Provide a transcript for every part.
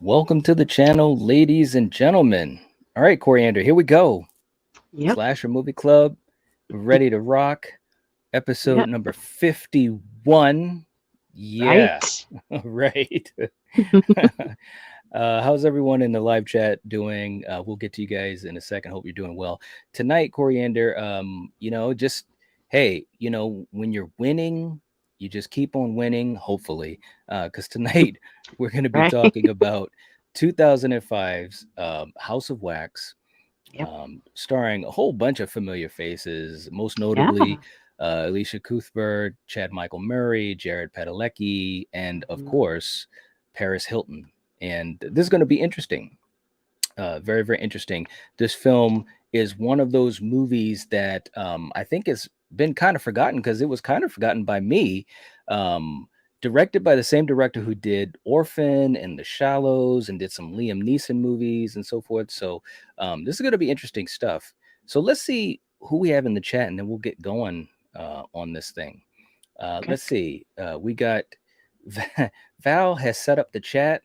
Welcome to the channel, ladies and gentlemen. All right, Coriander, here we go. Yep. Slasher Movie Club, ready to rock. Episode Yep. number 51. Yeah, Right. right. How's everyone in the live chat doing? We'll get to you guys in a second. Hope you're doing well. Tonight, Coriander, just hey, when you're winning, you just keep on winning, hopefully. Because tonight we're going to be Right. talking about 2005's House of Wax, Yep. starring a whole bunch of familiar faces, most Yeah. notably Alicia Cuthbert, Chad Michael Murray, Jared Padalecki, and of Mhm. course, Paris Hilton. And this is going to be interesting. Very, very interesting. This film is one of those movies that I think has been kind of forgotten because it was kind of forgotten by me. Um, Directed by the same director who did Orphan and The Shallows and did some Liam Neeson movies and so forth. So this is going to be interesting stuff. So let's see who we have in the chat and then we'll get going on this thing. Okay. Let's see. We got Val has set up the chat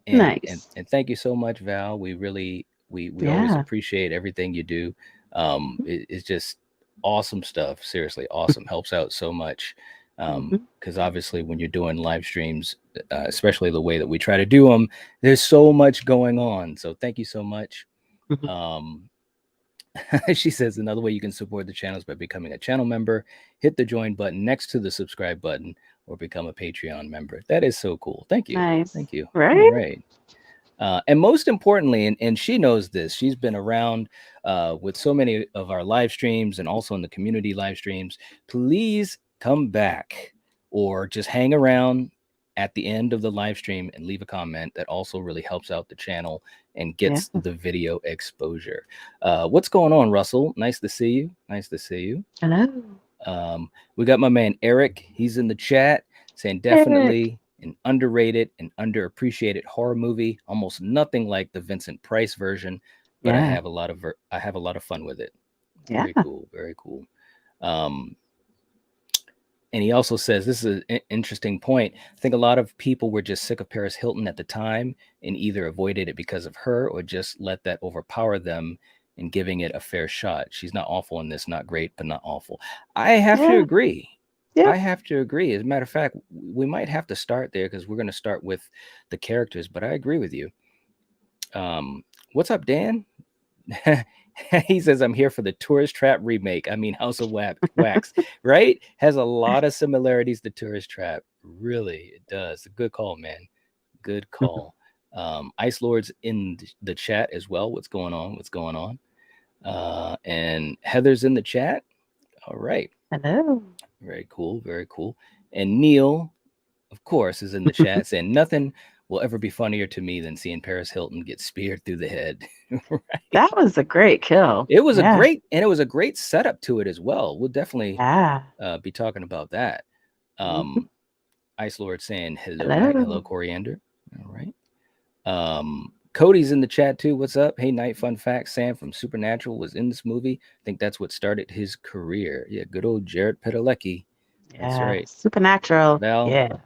and and Nice. and thank you so much, Val. We really we always Yeah. appreciate everything you do. It's just awesome stuff. Seriously, awesome. Helps out so much. Hmm. Because obviously, when you're doing live streams, especially the way that we try to do them, there's so much going on. So thank you so much. Hmm. Um, she says another way you can support the channel is by becoming a channel member. Hit the join button next to the subscribe button or become a Patreon member. That is so cool. Thank you. Nice. Thank you. All Right. right. And most importantly, and she knows this, she's been around with so many of our live streams and also in the community live streams. Please come back or just hang around at the end of the live stream and leave a comment. That also really helps out the channel and Yeah. gets the video exposure. What's going on, Russell? Nice to see you. Nice to see you. Hello. We got my man Eric. He's in the chat saying Eric. definitely an underrated and underappreciated horror movie. Almost nothing like the Vincent Price version, but Yeah. I have a lot of fun with it. Yeah. Very cool. Very cool. Um, and he also says this is an interesting point. I think a lot of people were just sick of Paris Hilton at the time and either avoided it because of her or just let that overpower them in giving it a fair shot. She's not awful in this, not great, but not awful. I have to Yeah. agree. I Yep. have to agree. As a matter of fact, we might have to start there because we're going to start with the characters, but I agree with you. What's up, Dan? He says, I'm here for the Tourist Trap remake. I mean, House of Wax, right? Has a lot of similarities to Tourist Trap. Really, it does. Good call, man. Good call. Ice Lord's in the chat as well. What's going on? What's going on? And Heather's in the chat. All right. Hello. Very cool. Very cool. And Neil, of course, is in the chat saying nothing will ever be funnier to me than seeing Paris Hilton get speared through the head. Right. That was a great kill. It was a Yeah. great and it was a great setup to it as well. We'll definitely Yeah. be talking about that. Mhm. Ice Lord saying hello, Night. Hello, Hello. Coriander. All right. Cody's in the chat too. What's up? Hey, Night. Fun fact: Sam from Supernatural was in this movie. I think that's what started his career. Yeah, good old Jared Padalecki. That's Yeah. right. Supernatural. Val, Yeah.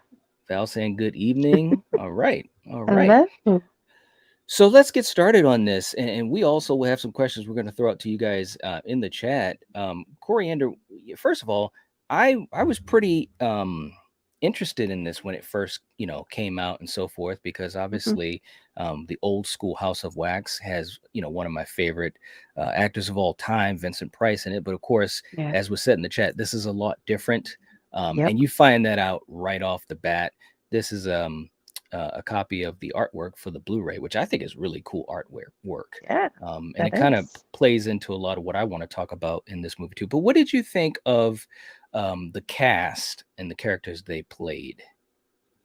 Val saying good evening. All right. All right. Hello. So let's get started on this. And we also will have some questions we're going to throw out to you guys in the chat. Coriander, first of all, I was pretty interested in this when it first, came out and so forth, because Mhm. obviously the old school House of Wax has, one of my favorite actors of all time, Vincent Price, in it. But of course, Yeah. as was said in the chat, this is a lot different. Yep. And you find that out right off the bat. This is a copy of the artwork for the Blu-ray, which I think is really cool work. Yeah. And That it kind of is. plays into a lot of what I want to talk about in this movie too. But what did you think of the cast and the characters they played?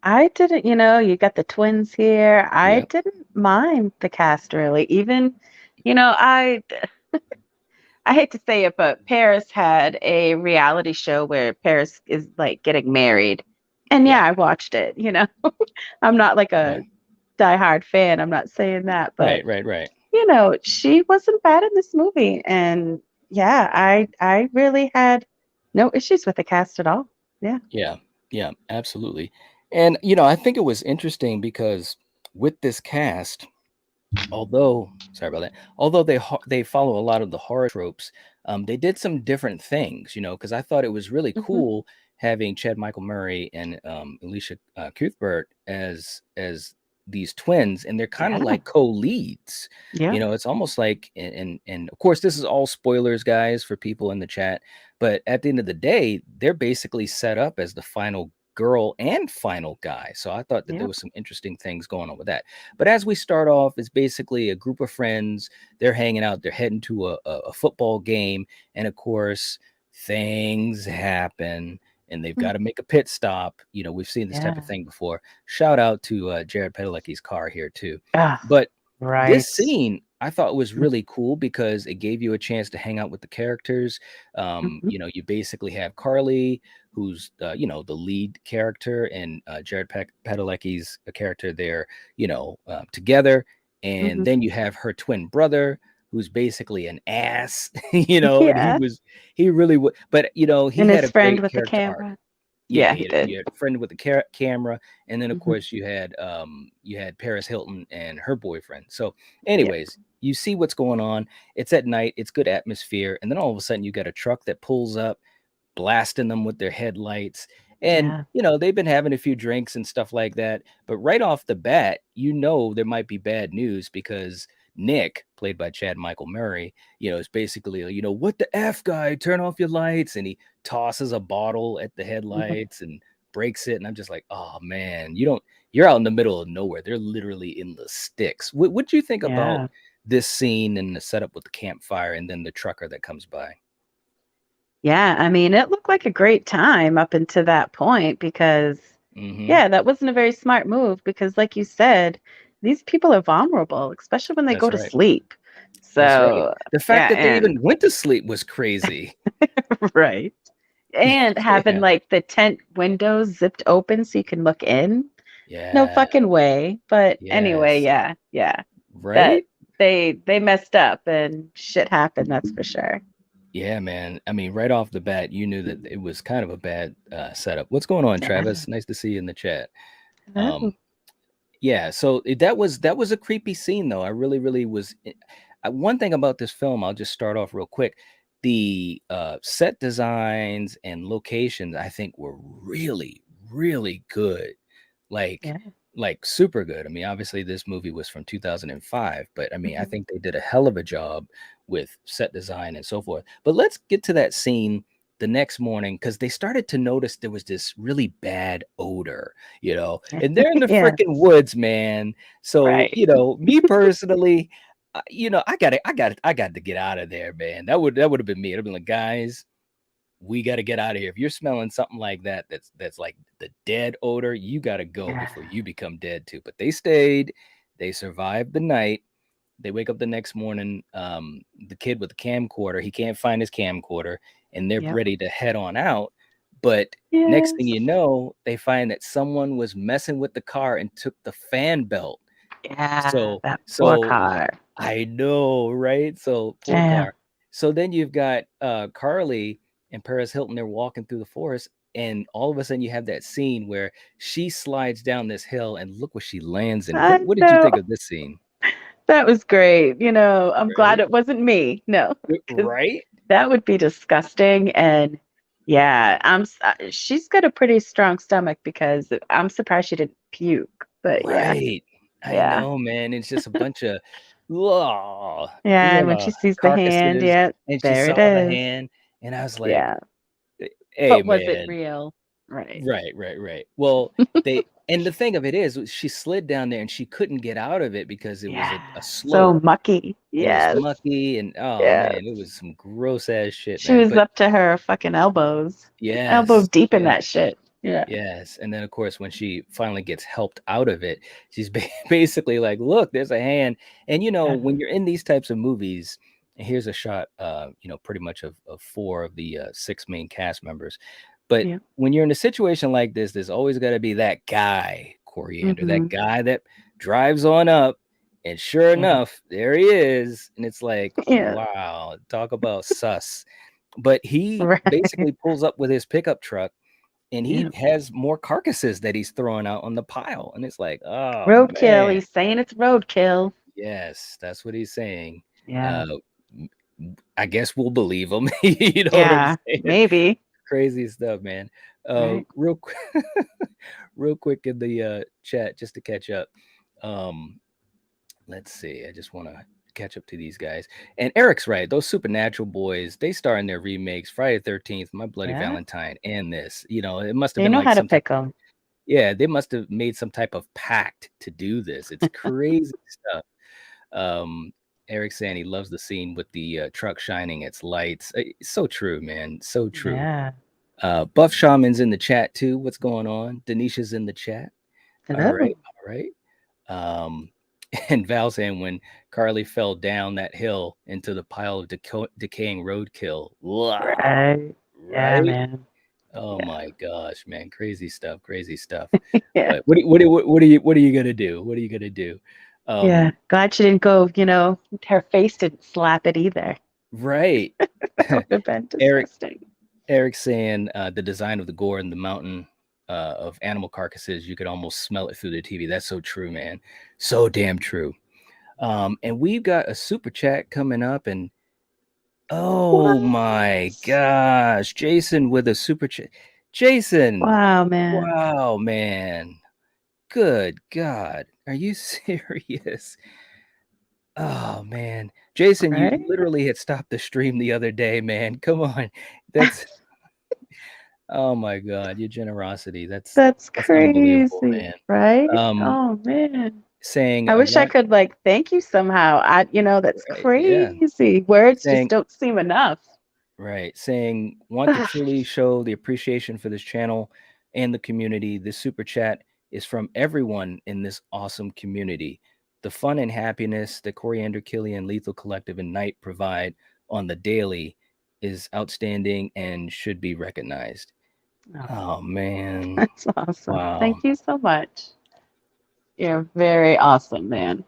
I didn't, you got the twins here. I Yep. didn't mind the cast really. Even, you know, I I hate to say it, but Paris had a reality show where Paris is like getting married. And Yeah. yeah, I watched it. I'm not like Yeah. a diehard fan. I'm not saying that, but Right. Right. Right. she wasn't bad in this movie. And yeah, I really had no issues with the cast at all. Yeah. Yeah. Yeah. Absolutely. And I think it was interesting because with this cast, although sorry about that, although they follow a lot of the horror tropes, they did some different things, because I thought it was really Hmm. cool having Chad Michael Murray and Alicia Cuthbert as these twins, and they're kind of Yeah. like co-leads. Yeah. It's almost like, and of course this is all spoilers, guys, for people in the chat, but at the end of the day, they're basically set up as the final girl and final guy. So I thought that there Yep. was some interesting things going on with that. But as we start off, it's basically a group of friends. They're hanging out. They're heading to a football game, and of course, things happen, and they've Mm. got to make a pit stop. We've seen this type of Yeah. thing before. Shout out to Jared Padalecki's car here too. Ah, But this right. scene I thought was really cool because it gave you a chance to hang out with the characters. Mm-hmm. You basically have Carly, who's the lead character, and Jared Padalecki's a character there, together, and Hmm. then you have her twin brother, who's basically an ass, and Yeah. he really would, but he And had his a friend great with the character arc. camera. Yeah, Yeah, he he had, did. you had a friend with the camera, and then of Hmm. course you had Paris Hilton and her boyfriend. So, Yep. anyways, you see what's going on. It's at night. It's good atmosphere, and then all of a sudden you got a truck that pulls up, blasting them with their headlights. And Yeah. they've been having a few drinks and stuff like that. But right off the bat, there might be bad news because Nick, played by Chad Michael Murray, is basically, what the F, guy, turn off your lights. And he tosses a bottle at the Mhm. headlights and breaks it. And I'm just like, oh man, you're out in the middle of nowhere. They're literally in the sticks. What do you think about Yeah. this scene and the setup with the campfire and then the trucker that comes by? Yeah. I mean, it looked like a great time up until that point because, Hmm. yeah, that wasn't a very smart move because, like you said, these people are vulnerable, especially when they That's go to right. sleep. That's right. So, The fact yeah. that they And, even went to sleep was crazy. right. And having Yeah. like the tent windows zipped open so you can look in. No Yeah. fucking way. But anyway, Yes. yeah, yeah. That Right? they messed up and shit happened, that's for sure. Yeah, man. I mean, right off the bat, you knew that it was kind of a bad setup. What's going on, Yeah. Travis? Nice to see you in the chat. Oh, Um, yeah, so that was a creepy scene, though. I really, really was. One thing about this film, I'll just start off real quick. The set designs and locations, I think, were really, really good. like yeah. like super good. I mean, obviously this movie was from 2005, but I mean, I Mhm. think they did a hell of a job with set design and so forth. But let's get to that scene the next morning because they started to notice there was this really bad odor, and they're in the Yeah, freaking woods, man. So, right. me personally, I got to get out of there, man. That would have been me. I'd have been like, guys, we got to get out of here. If you're smelling something like that, that's like the dead odor, you got to go Yeah. before you become dead too. But they stayed. They survived the night. They wake up the next morning. The kid with the camcorder, he can't find his camcorder, and they're Yep. ready to head on out. But next thing Yes. you know, they find that someone was messing with the car and took the fan belt. Yeah, So that poor so car. I know, right? So poor Damn. car. So then you've got Carly and Paris Hilton. They're walking through the forest, and all of a sudden you have that scene where she slides down this hill, and look what she lands in. What I what did you know. think of this scene? That was great. I'm glad Right, it wasn't me. No, because right, that would be disgusting. And yeah, she's got a pretty strong stomach because I'm surprised she didn't puke. But yeah, right. I yeah, know, man. It's just a bunch of ugh, yeah. And when she ugh, sees the hand, carcasses, yeah, and she there it saw the is. hand, and I was like, Yeah. "Hey, But was it man." real? Right. Right, right, right. Well, and the thing of it is, she slid down there and she couldn't get out of it because it was Yeah. a So slope mucky. and it was Yes. mucky and oh Yes. man, it was some gross ass shit, She man. was But up to her fucking elbows, elbow yes, deep in yes, that shit. Yeah. yes. And then of course, when she finally gets helped out of it, she's basically like, "Look, there's a hand." And Yeah. when you're in these types of movies, and here's a shot, pretty much of four of the six main cast members. But Yeah. when you're in a situation like this, there's always got to be that guy, Coriander, that Hmm. guy that drives on up. And sure Yeah. enough, there he is. And it's like, Yeah. wow, talk about sus. But he Right. basically pulls up with his pickup truck and he Yeah. has more carcasses that he's throwing out on the pile, and it's like, oh Roadkill. man, He's saying it's roadkill. yes, that's what he's saying. Yeah. Uh, I guess we'll believe him. You know what I'm Yeah. saying? Maybe. Crazy stuff, man. Right. Real quick, real quick in the chat, just to catch up. Um, let's see. I just want to catch up to these guys. And Eric's right. Those Supernatural boys, they star in their remakes. Friday the 13th, My Bloody Yeah. Valentine, and this. You know, it must have They been know like how to some type pick of, them. yeah, they must have made some type of pact to do this. It's crazy stuff. Eric saying he loves the scene with the truck shining its lights. It's so true, man. So true. Yeah. Buff Shaman's in the chat too. What's going on? Denisha's in the chat. All right, Hello. all right. Um, and Val saying when Carly fell down that hill into the pile of decaying roadkill. Wow, Right. Yeah, right? man. Oh Yeah. my gosh, man, crazy stuff, crazy stuff. Yeah. But what are you gonna do? What are you gonna do? Yeah. Um, Glad she didn't go, her face didn't slap it either. right. That would have been Eric disgusting. Eric saying the design of the gore and the mountain of animal carcasses, you could almost smell it through the TV. That's so true, man. So damn true. And we've got a super chat coming up, and oh What? my gosh, Jason with a super chat. Jason, Wow, man. wow, man. Good God. Are you serious? Oh man. Jason, you Right? literally had stopped the stream the other day, man. Come on. That's Oh my God, your generosity. That's That's unbelievable, crazy, man. right? Um, Oh man. saying I I wish I want could thank you somehow. That's right, yeah. crazy. Words just Saying don't seem enough. right, saying want to truly show the appreciation for this channel and the community. This super chat is from everyone in this awesome community. The fun and happiness that Coriander, Killian, Lethal Collective, and Knight provide on the daily is outstanding and should be recognized. Oh, Oh man. that's awesome. Wow. Thank you so much. You're very awesome, man.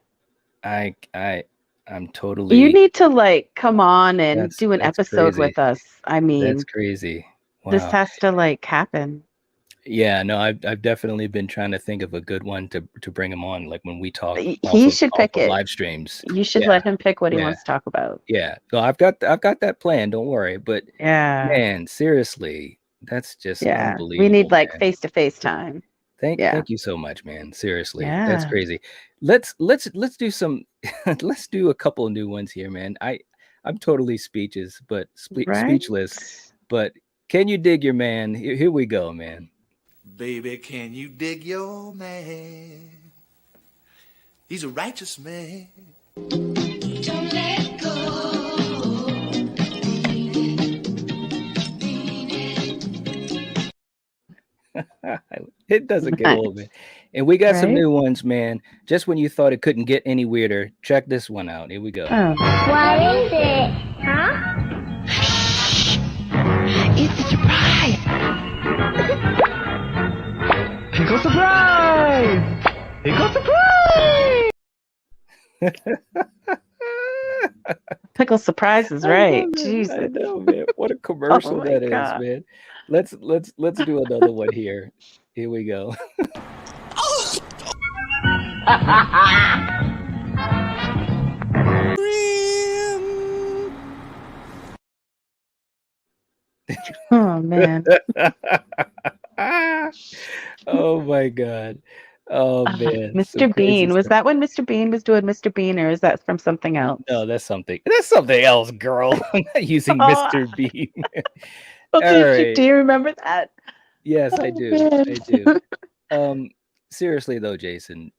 I I I'm You totally need to come on and do an that's episode crazy. with us. I That's mean, crazy. this Wow. has to happen. Yeah, no, I've definitely been trying to think of a good one to bring him on, like when we talk He should off pick of it. live streams. You should Yeah, let him pick what he yeah, wants to talk about. yeah. So I've got that plan, don't worry. But Yeah. man, seriously, that's just Yeah. We need unbelievable, man. face-to-face time. Yeah. Thank you so much, man. Seriously. That's Yeah. crazy. Let's do some let's do a couple of new ones here, man. I'm totally speechless, but Right? speechless, but can you dig your man? Here we go, man. Baby, can you dig your man? He's a righteous man. Don't let go. It doesn't get old, man. Nice. And we got some Right? new ones, man. Just when you thought it couldn't get any weirder, check this one out. Here we go. Oh. What is it? Huh? It's a surprise! Pickle surprise! Pickle surprise! Pickle surprise is I right. love it. I Jesus. know, man. What a Oh commercial my that is, God. man. Let's do another one here. Here we go. Oh man. Oh my God. Oh man, some Mr. crazy Bean. Was stuff. that when Mr. Bean was doing Mr. Bean, or is that from something else? No, that's something. That's something else, girl. I'm not using Oh, Mr. Bean. All okay. Do right. you remember that? Yes, I Oh do. man. I do. Seriously though, Jason,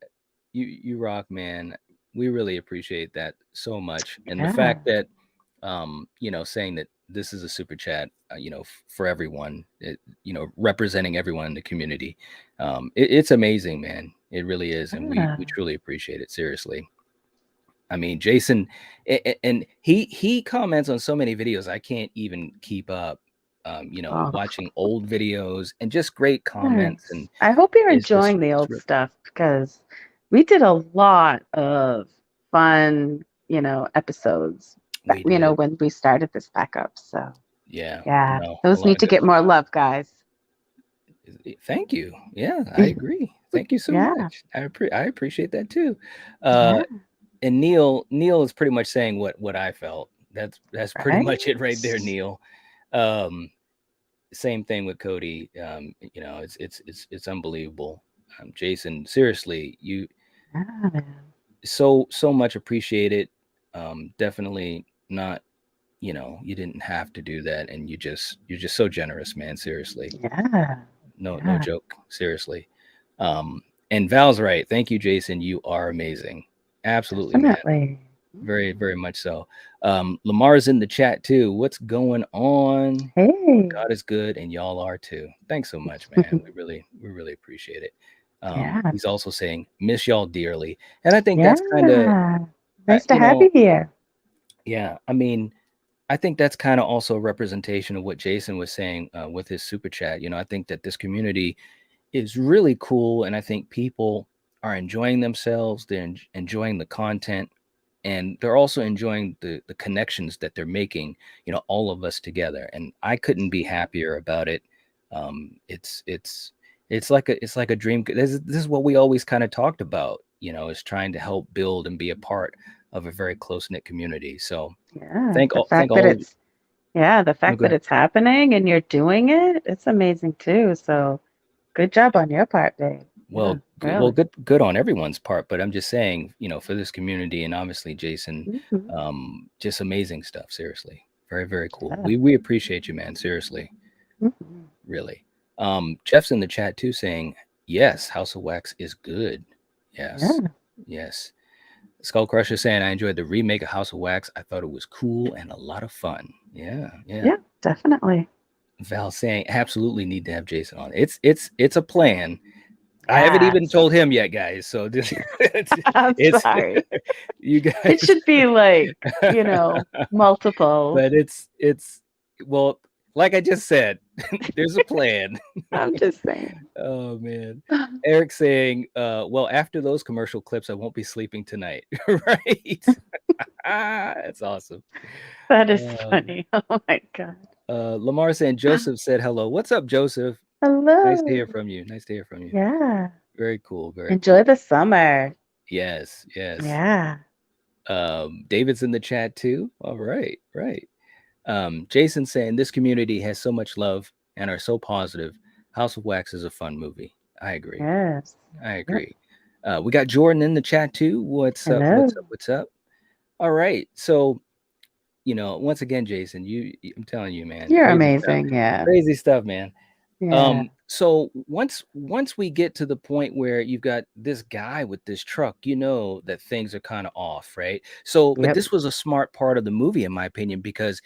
you rock, man. We really appreciate that so much. And the Yeah. fact that saying that this is a super chat, for everyone, representing everyone in the community. It's amazing, man. It really is. And we Yeah. truly appreciate it. Seriously. I mean, Jason, and he comments on so many videos I can't even keep up. Oh, Watching old videos and just great comments, and nice. I hope you're it's just enjoying the it's old re- stuff because we did a lot of fun, episodes, we did, when we started this back up. So, yeah, yeah, no, a those lot need of to good get ones. more love, guys. Thank you. Yeah, I agree. Thank you so Yeah. much. I appreciate that too. Yeah. Uh, and Neil is pretty much saying what I felt. That's pretty Right. much it right there, Neil. Um, Same thing with Cody. It's unbelievable. Jason, seriously, you Yeah, man. so much appreciated. Definitely not. You didn't have to do that, and you're just so generous, man. Seriously, Yeah. no Yeah. joke. Seriously. And Val's right. Thank you, Jason. You are amazing. Absolutely, man. Definitely. Very, very much so. Lamar's in the chat too. What's going on? Hey. God is good, and y'all are too. Thanks so much, man. We really appreciate it. Yeah. He's also saying miss y'all dearly, and I think that's kind of, Yeah. Nice to you have know, you here. yeah. I mean, I think that's kind of also a representation of what Jason was saying with his super chat. I think that this community is really cool, and I think people are enjoying themselves. They're enjoying the content, and they're also enjoying the connections that they're making. All of us together, and I couldn't be happier about it. It's like a dream. This is what we always kind of talked about. Is trying to help build and be a part of a very close knit community. So Yeah. thank The all thank fact that all of you. it's yeah, the No, fact go that ahead. it's happening and you're doing it, it's amazing too. So good job on your part, babe. Yeah, Well, really. good on everyone's part, but I'm just saying, for this community and obviously Jason, Hmm. just amazing stuff. Seriously, very very cool. Yeah. We appreciate you, man. Seriously, Hmm. really. Jeff's in the chat too, saying yes, House of Wax is good. Yes, Yeah. yes. Skull Crusher saying I enjoyed the remake of House of Wax. I thought it was cool and a lot of fun. Yeah, yeah. Yeah, definitely. Val saying absolutely need to have Jason on. It's a plan. I haven't even Yes. told him yet, guys. So this I'm it's sorry. you It guys. should be like, multiple. But it's well, like I just said, there's a plan. I'm just saying. Oh man. Eric saying, well, after those commercial clips, I won't be sleeping tonight. Right. That's awesome. That is Um, funny. Oh my God. Lamar saying Joseph said hello. What's up, Joseph? Nice to hear Hello. from you. Nice to hear from you. Yeah. Very cool. Very Enjoy cool. the summer. Yes, yes. Yeah. David's in the chat too. All right, right. Jason saying this community has so much love and are so positive. House of Wax is a fun movie. I agree. Yes. I Yep. agree. We got Jordan in the chat too. What's up? Hello. What's up? What's up? All right. So, once again, Jason, I'm telling you, man, You're crazy stuff. amazing. Yeah. Crazy stuff, man. Yeah. So once we get to the point where you've got this guy with this truck, that things are kind of off, right? So, but Yep. this was a smart part of the movie, in my opinion, because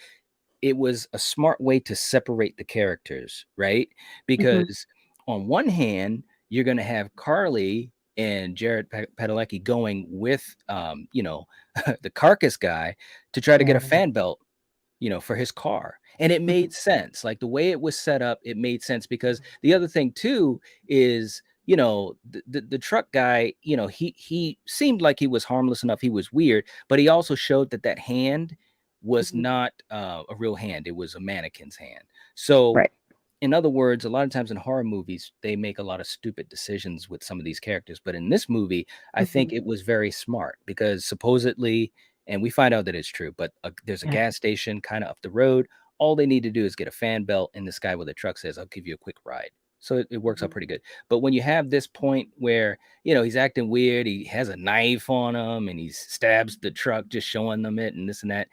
it was a smart way to separate the characters, right? Hmm. Because on one hand, you're going to have Carly and Jared Padalecki going with, the carcass guy to try to get a Yeah. fan belt, for his car. And it Hmm. made sense. Like the way it was set up, it made sense because the other thing too is, the truck guy, he seemed like he was harmless enough. He was weird, but he also showed that hand was Hmm. not a real hand. It was a mannequin's hand. So Right. in other words, a lot of times in horror movies, they make a lot of stupid decisions with some of these characters. But in this movie, I think Hmm. it was very smart because supposedly, and we find out that it's true, but there's a Yeah. gas station kind of up the road. All they need to do is get a fan belt, and this guy with a truck says, I'll give you a quick ride. So it works out Hmm. pretty good. But when you have this point where, he's acting weird, he has a knife on him and he stabs the truck, just showing them it and this and that.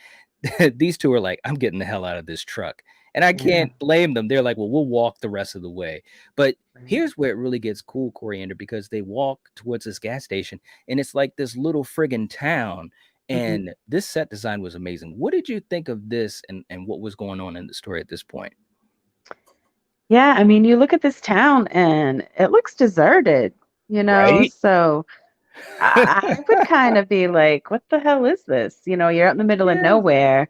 These two are like, I'm getting the hell out of this truck. And I Yeah. can't blame them. They're like, well, we'll walk the rest of the way. But Right. here's where it really gets cool, Coriander, because they walk towards this gas station and it's like this little friggin' town. Hmm. And this set design was amazing. What did you think of this and what was going on in the story at this point? Yeah. I mean, you look at this town and it looks deserted, Right? so I would kind of be like, what the hell is this? You're out in the middle of Yeah. nowhere.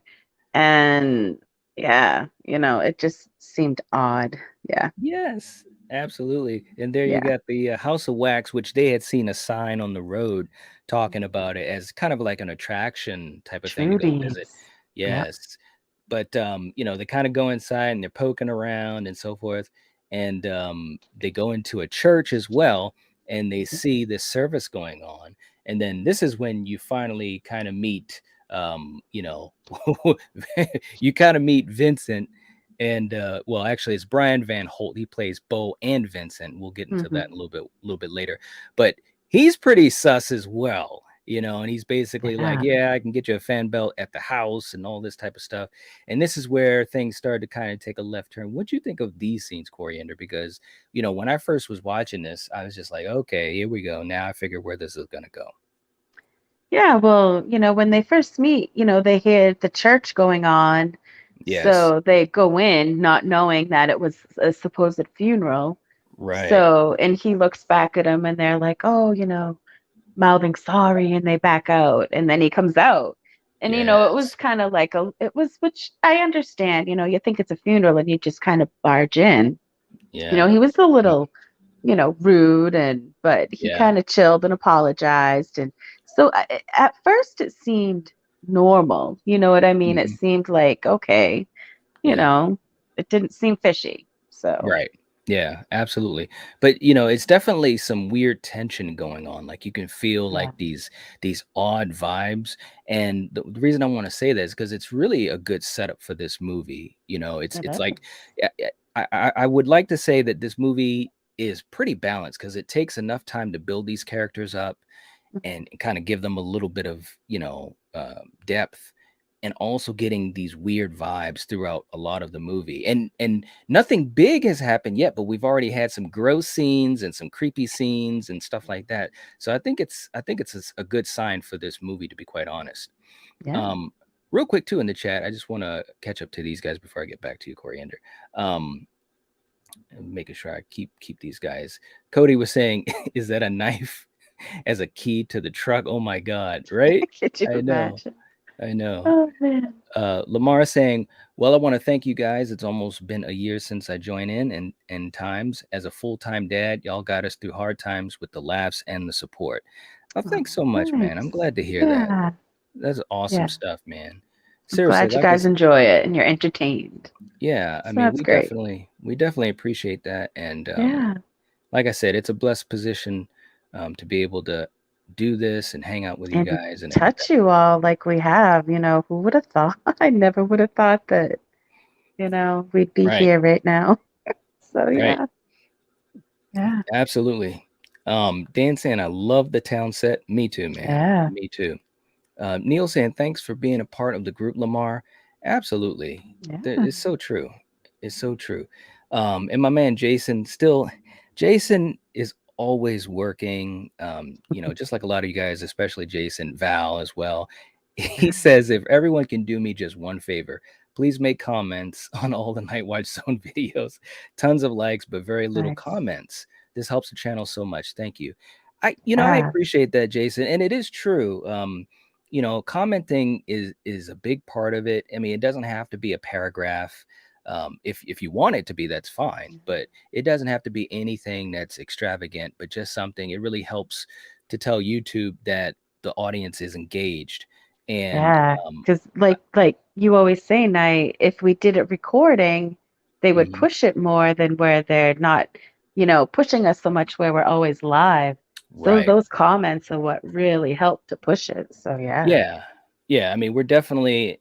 And yeah, it just seemed odd. Yeah. Yes, absolutely. And there you Yeah. got the House of Wax, which they had seen a sign on the road talking Mhm. about it as kind of like an attraction type of thing to go visit. Trudies. Yep. Yes. But they kind of go inside and they're poking around and so forth. and they go into a church as well, and they Mhm. see this service going on, and then this is when you finally kind of meet, you know, you kind of meet Vincent, and well, actually, it's Brian Van Holt. He plays Bo and Vincent. We'll get into that Mhm. in a little bit later, but he's pretty sus as well. You know, and he's basically like, Yeah. yeah, I can get you a fan belt at the house and all this type of stuff. And this is where things started to kind of take a left turn. What do you think of these scenes, Coriander? Because, you know, when I first was watching this, I was just like, okay, here we go. Now I figure where this is going to go. Yeah, well, when they first meet, they hear the church going on. Yes. So they go in not knowing that it was a supposed funeral. Right. So, and he looks back at them and they're like, oh, mouthing sorry, and they back out. And then he comes out. And, it was Yes. kind of like which I understand, you think it's a funeral and you just kind of barge in. Yeah. He was a little rude, but he Yeah. kind of chilled and apologized. And so at first it seemed normal. You know what I mean? It Mhm. seemed like, okay, you Yeah. know, it didn't seem fishy. So, Right. Yeah, absolutely. But you know, it's definitely some weird tension going on. Like you can feel yeah, like these odd vibes. And the reason I want to say that is because it's really a good setup for this movie. You know, it's it it's is. like I would like to say that this movie is pretty balanced because it takes enough time to build these characters up Mhm. and kind of give them a little bit of, depth, and also getting these weird vibes throughout a lot of the movie. And nothing big has happened yet, but we've already had some gross scenes and some creepy scenes and stuff like that. So I think it's a good sign for this movie, to be quite honest. Yeah. um Real quick too, in the chat, I just want to catch up to these guys before I get back to you, Coriander. Making sure I keep these guys. Cody was saying, is that a knife as a key to the truck? Oh my god, right? Could you I know. imagine? I know. Oh man. Lamar saying, well, I want to thank you guys. It's almost been a year since I joined in, and times as a full-time dad, y'all got us through hard times with the laughs and the support. Well, Oh, thanks so much, man. I'm thanks. glad to hear that. Yeah. That's awesome Yeah. stuff, man. I'm Seriously, glad you like I guys enjoy it and you're entertained. yeah, I So mean, that's great. we definitely appreciate that, and Yeah. like I said, it's a blessed position, to be able to do this and hang out with you And guys and everything. touch you all like we have, who would have thought? I never would have thought that, we'd be Right, here right now. So right, yeah. Yeah. absolutely. Dan saying, I love the town set. Me too, man. Yeah. Me too. Neil saying, thanks for being a part of the group, Lamar. Absolutely. Yeah. It's so true. It's so true. And my man Jason is always working, just like a lot of you guys, especially Jason, Val as well. He Yeah. says, if everyone can do me just one favor, please make comments on all the Night Watch Zone videos. Tons of likes, but very little Nice. comments. This helps the channel so much. Thank you. I Yeah. appreciate that, Jason, and it is true. Commenting is a big part of it. I mean, it doesn't have to be a paragraph. If you want it to be, that's fine, but it doesn't have to be anything that's extravagant, but just something. It really helps to tell YouTube that the audience is engaged. And Yeah. Because like you always say, Night, if we did it recording, they would mhm, push it more than where they're not, pushing us so much where we're always live. So right. those comments are what really help to push it. So yeah. Yeah. Yeah. I mean, we're definitely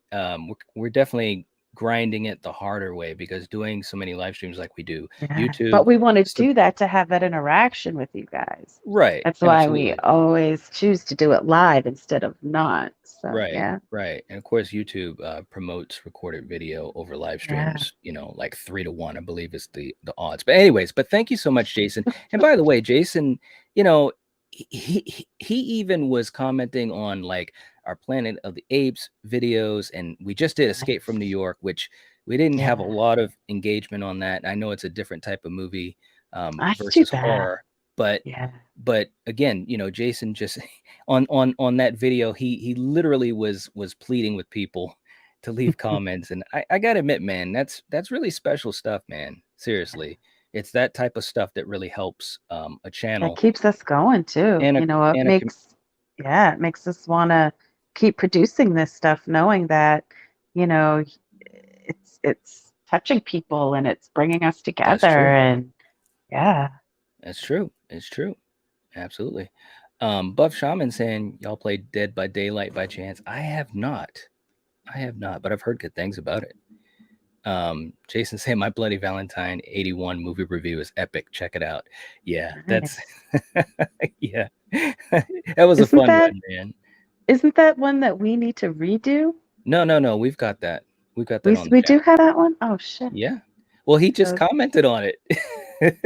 grinding it the harder way because doing so many live streams like we do, Yeah. YouTube, But we want to it's the do that to have that interaction with you guys. right. That's why we Absolutely. always choose to do it live instead of not. So Right, yeah. right. And of course, YouTube promotes recorded video over live Yeah. streams, like 3 to 1, I believe is the odds. But anyways, but thank you so much, Jason. And by the way, Jason, you know, he even was commenting on like our Planet of the Apes videos, and we just did Escape from New Nice. York, which we didn't have a Yeah. lot of engagement on that. I know it's a different type of movie, That's too versus bad. horror, but Yeah. again, Jason just on that video, he literally was pleading with people to leave comments, and I gotta admit, man, that's really special stuff, man. Seriously, it's that type of stuff that really helps, a That channel keeps us going too. and a It and a com- it makes us want to keep producing this stuff, knowing that, you know, it's touching people and it's bringing us That's together. true. And yeah. That's true. It's true. Absolutely. Buff Shaman saying y'all played Dead by Daylight by chance. I have not. But I've heard good things about it. Jason saying My Bloody Valentine 81 movie review is epic. Check it out. Yeah, that's Nice. yeah. That was a Isn't fun that one, man. isn't that one that we need to redo? No, we've got that. We've got that on the We do channel. have that one? Oh shit. Yeah. Well, he just So, commented on it.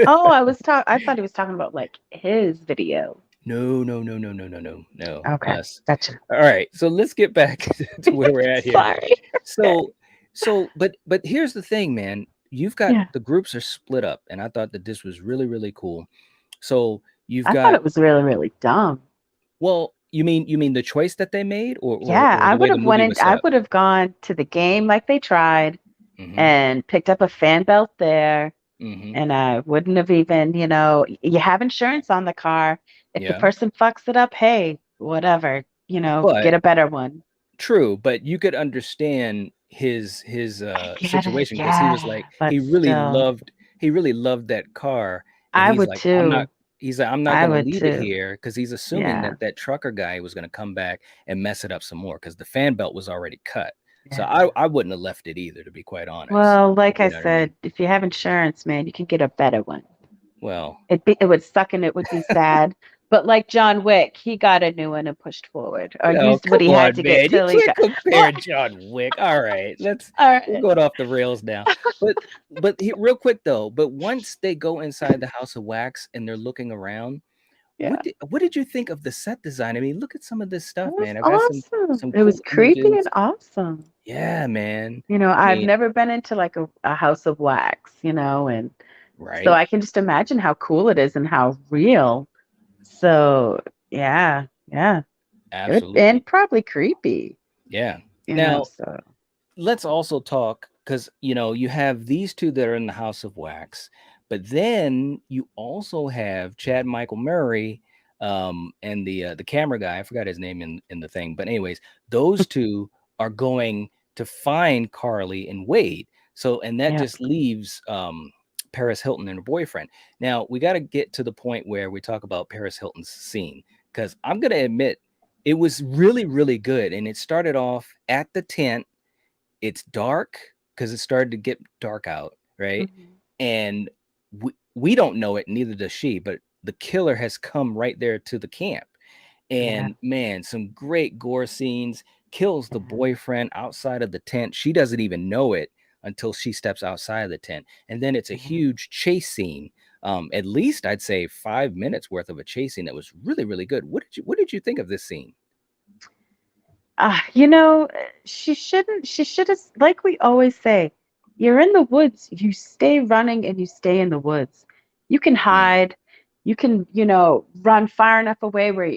oh, I thought he was talking about like his video. No. Okay, Us. gotcha. All right. So let's get back to where we're at here. Sorry. But here's the thing, man. You've got Yeah. the groups are split up, and I thought that this was really, really cool. So you've I thought got it was really, really dumb. well, you mean the choice that they made, Yeah, or the way the movie was set I up? would have gone to the game like they tried Mm-hmm. and picked up a fan belt there. Mm-hmm. And I wouldn't have even, you have insurance on the car. If the Yeah. person fucks it up, hey, whatever, But get a better one. true, but you could understand his I get it, situation because he was yeah, like but he really still, loved that car, and I would too. he's like I'm not I gonna would leave it too. here because he's assuming Yeah, that trucker guy was gonna come back and mess it up some more because the fan belt was already cut. So yeah. I wouldn't have left it either, to be quite honest. Well, like I You know what I mean? said, if you have insurance, man, you can get a better one. Well, It would suck and it would be sad. But like John Wick, he got a new one and pushed forward, or oh, used what come he had on, to get man. You till he can't got. Well, compare John Wick. All right, all we're right. going off the rails now. Real quick though, but once they go inside the House of Wax and they're looking around, Yeah. what did you think of the set design? I mean, look at some of this It stuff, was man. I've got awesome. some It was cool creepy and images. awesome. Yeah, man. I I've mean, never been into like a house of wax, and so right? I can just imagine how cool it is and how real. So yeah, yeah. Absolutely. And probably creepy, Yeah. Now, so let's also talk because you have these two that are in the House of Wax, but then you also have Chad Michael Murray, and the camera guy. I forgot his name in the thing, but anyways, those two are going to find Carly and Wade. So, and that yeah. just leaves Paris Hilton and her boyfriend. Now we got to get to the point where we talk about Paris Hilton's scene because I'm gonna admit it was really, really good, and it started off at the tent. It's dark because it started to get dark out, right? Mhm. And we don't know it, neither does she, but the killer has come right there to the camp. Yeah. And man, some great gore scenes, kills the Yeah. boyfriend outside of the tent. She doesn't even know it until she steps outside of the tent. And then it's a Yeah. huge chase scene. At least I'd say 5 minutes worth of a chase scene that was really, really good. What did you think of this scene? You know, she should have, like we always say, you're in the woods, you stay running and you stay in the woods. You can Yeah. hide, you can, run far enough away where,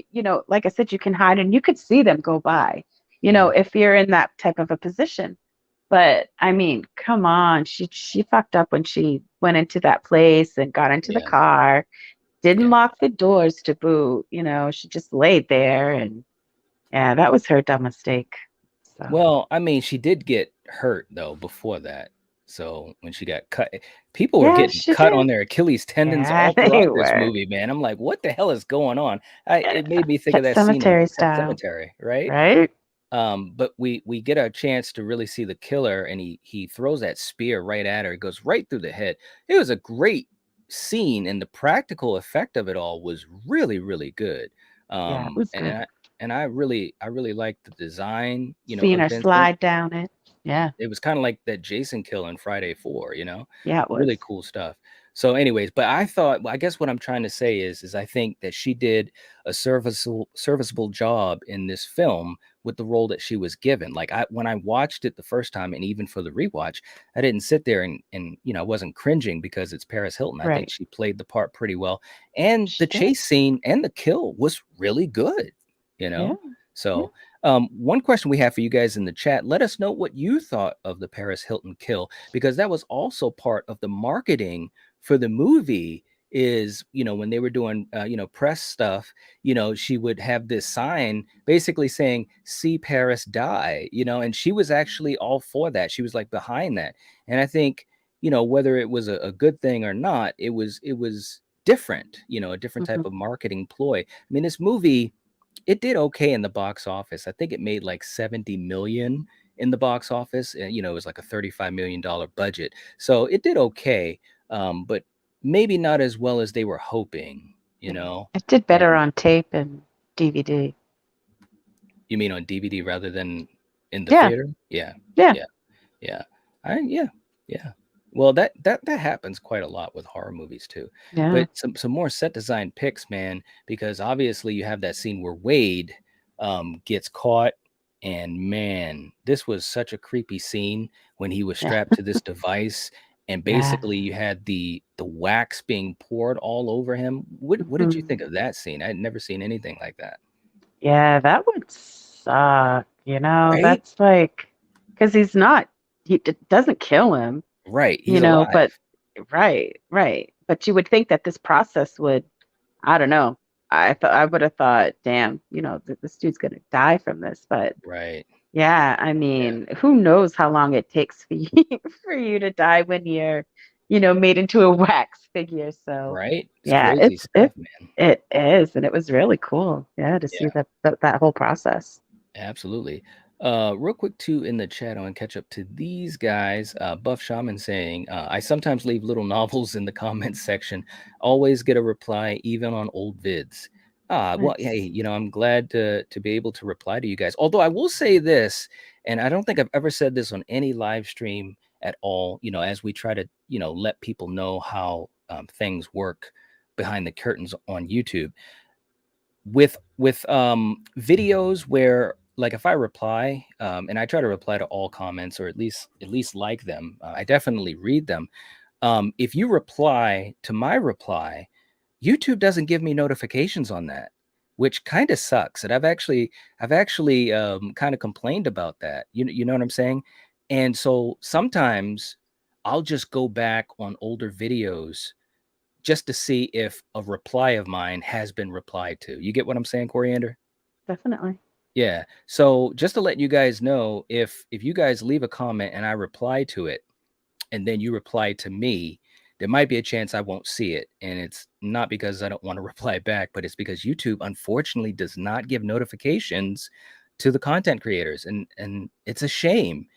like I said, you can hide and you could see them go by, Mhm. if you're in that type of a position. But I mean, come on, she fucked up when she went into that place and got into the Yeah. car, didn't Yeah. lock the doors to boot, she just laid there. And yeah, that was her dumb mistake. So Well, I mean, she did get hurt though before that. So when she got cut, people were yeah, getting she cut on did. their Achilles tendons Yeah, all they throughout this were. movie, man. I'm like, what the hell is going on? It made me think of Pet that scene in Cemetery Pet style, Cemetery, right? right? But we get a chance to really see the killer, and he throws that spear right at her. It goes right through the head. It was a great scene, and the practical effect of it all was really, really good. Yeah, it was And good. I really liked the design, Seeing of her Vincent. slide down it. Yeah, It was kind of like that Jason kill in Friday 4, yeah, it was. really cool stuff. So anyways, but I guess what I'm trying to say is I think that she did a serviceable job in this film with the role that she was given. Like when I watched it the first time, and even for the rewatch, I didn't sit there and I wasn't cringing because it's Paris Hilton. I think Right. she played the part pretty well. And She the did. chase scene and the kill was really good, you Yeah. know? Yeah. So one question we have for you guys in the chat, let us know what you thought of the Paris Hilton kill, because that was also part of the marketing for the movie, is, when they were doing, press stuff, she would have this sign basically saying, "See Paris die," and she was actually all for that. She was like behind that. And I think, whether it was a good thing or not, it was different, a different type Mhm. of marketing ploy. I mean, this movie, it did okay in the box office. I think it made like 70 million in the box office. And, it was like a $35 million budget. So it did okay. But maybe not as well as they were hoping, Yeah. It did better and on tape and DVD. you mean on DVD rather than in the Yeah. theater? Yeah. Yeah. Yeah. Yeah. Yeah. Yeah. Well, that happens quite a lot with horror movies too. Yeah. But some more set design picks, man, because obviously you have that scene where Wade gets caught, and man, this was such a creepy scene when he was Yeah. strapped to this device, and Yeah. basically you had the wax being poured all over him. What did you think Mhm. of that scene? I'd never seen anything like that. Yeah, that would suck. Right? That's like, because it doesn't kill him, Right. He's alive. but right, right. But you would think that this process would, I don't know. I would have thought, damn, this dude's gonna die from this. But Right. yeah, I Yeah. mean, who knows how long it takes for you for you to die when you're, made into a wax figure. So Right? It's yeah, crazy stuff, man. it is, and it was really cool. Yeah, to see Yeah, that whole process. absolutely. Real quick too in the chat, I want to catch up to these guys. Buff Shaman saying, I sometimes leave little novels in the comments section. Always get a reply, even on old vids. Well, hey, Nice. I'm glad to be able to reply to you guys. Although I will say this, and I don't think I've ever said this on any live stream at all, as we try to, let people know how things work behind the curtains on YouTube. With videos where, like, if I reply, and I try to reply to all comments, or at least like them, I definitely read them. If you reply to my reply, YouTube doesn't give me notifications on that, which kind of sucks. And I've actually kind of complained about that. You know what I'm saying? And so sometimes I'll just go back on older videos just to see if a reply of mine has been replied to. You get what I'm saying, Coriander? Definitely. Yeah. So just to let you guys know, if you guys leave a comment and I reply to it, and then you reply to me, there might be a chance I won't see it. And it's not because I don't want to reply back, but it's because YouTube unfortunately does not give notifications to the content creators. And it's a shame,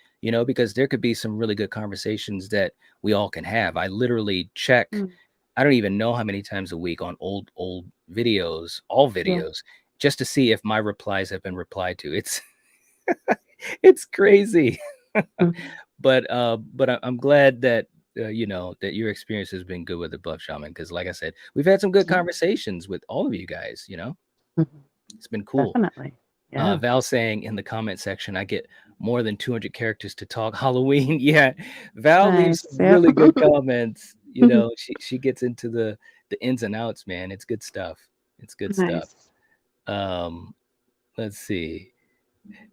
because there could be some really good conversations that we all can have. I literally check, Mm, I don't even know how many times a week on old videos, all yeah. videos, just to see if my replies have been replied to. It's crazy. Mhm. But I'm glad that that your experience has been good with the Buff Shaman, because like I said, we've had some good Yeah. conversations with all of you guys. Mhm. It's been cool. Definitely. Yeah. Val saying in the comment section, I get more than 200 characters to talk Halloween. Yeah, Val leaves Nice. some Yep. really good comments. She gets into the ins and outs, man. It's good stuff. It's good stuff. Nice. Um, let's see.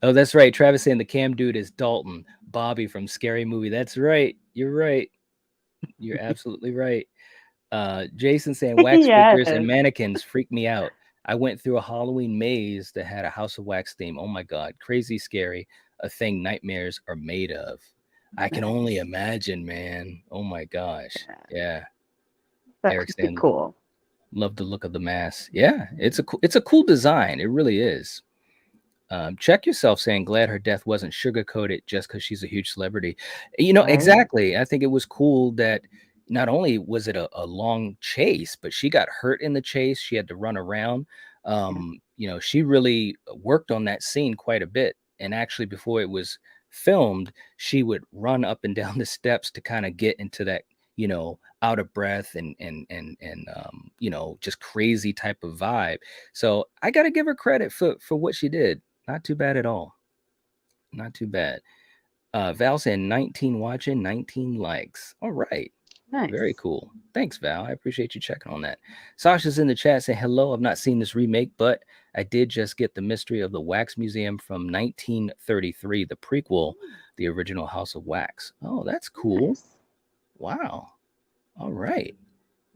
Oh, that's right. Travis saying the cam dude is Dalton, Bobby from Scary Movie. That's right. You're right. You're absolutely right. Jason saying wax figures and Yes. mannequins freak me out. I went through a Halloween maze that had a House of Wax theme. Oh my God. Crazy scary. A thing nightmares are made of. I can only Nice. imagine, man. Oh my gosh. Yeah. Yeah. That Eric could be saying, cool. love the look of the mask. Yeah. It's a cool design. It really is. Check yourself saying glad her death wasn't sugar coated just because she's a huge celebrity. Right. Exactly. I think it was cool that not only was it a long chase, but she got hurt in the chase. She had to run around. Yeah. She really worked on that scene quite a bit. And actually, before it was filmed, she would run up and down the steps to kind of get into that, out of breath and just crazy type of vibe. So I got to give her credit for what she did. Not too bad at all. Not too bad. Val saying 19 watching, 19 likes. All right. Very Nice. cool. Thanks, Val. I appreciate you checking on that. Sasha's in the chat saying, hello. I've not seen this remake, but I did just get the Mystery of the Wax Museum from 1933, the prequel, the original House of Wax. Oh, that's cool. Nice. Wow. All right.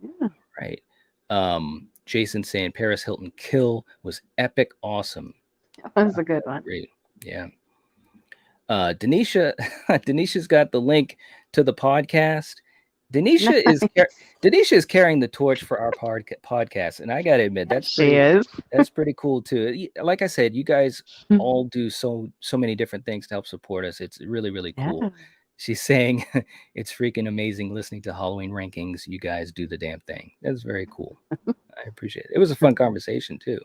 Yeah. Right. Jason saying Paris Hilton kill was epic, awesome. That was a good one. Great. Yeah. Denisha, Denisha's got the link to the podcast. Denisha Denisha is carrying the torch for our podcast, and I gotta admit that's She is. that's pretty cool too. Like I said, you guys all do so many different things to help support us. It's really really cool. Yeah. She's saying it's freaking amazing listening to Halloween rankings. You guys do the damn thing. That's very cool. I appreciate it. It was a fun conversation too.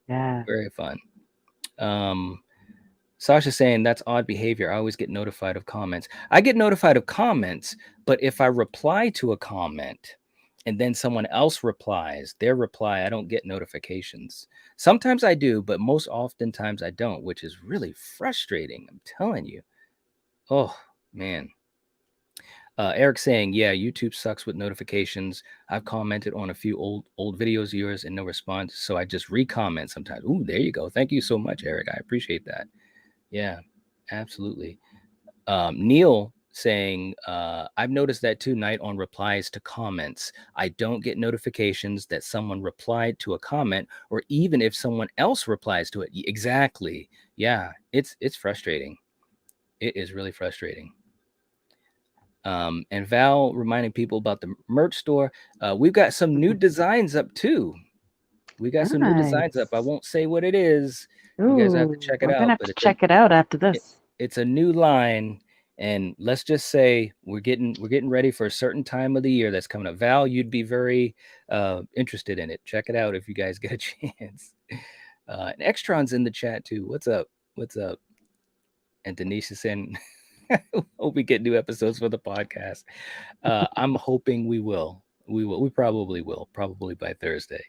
Yeah. Very fun. Sasha's saying that's odd behavior. I always get notified of comments. I get notified of comments, but if I reply to a comment and then someone else replies, their reply, I don't get notifications. Sometimes I do, but most oftentimes I don't, which is really frustrating. I'm telling you. Oh, man. Eric saying, yeah, YouTube sucks with notifications. I've commented on a few old videos of yours and no response, so I just re-comment sometimes. Ooh, there you go. Thank you so much, Eric. I appreciate that. Yeah, absolutely. Neil saying, I've noticed that too, Night, on replies to comments. I don't get notifications that someone replied to a comment, or even if someone else replies to it. Exactly. Yeah, it's frustrating. It is really frustrating. And Val reminding people about the merch store. We've got some new designs up too. We got some new designs up. I won't say what it is. You guys have to check it We're gonna out. have to check it out after this. It's a new line, and let's just say we're getting ready for a certain time of the year that's coming up. Val, you'd be very interested in it. Check it out if you guys get a chance. And Extron's in the chat too. What's up? What's up? And Denise is saying, hope we get new episodes for the podcast. I'm hoping we will. We probably will, probably by Thursday.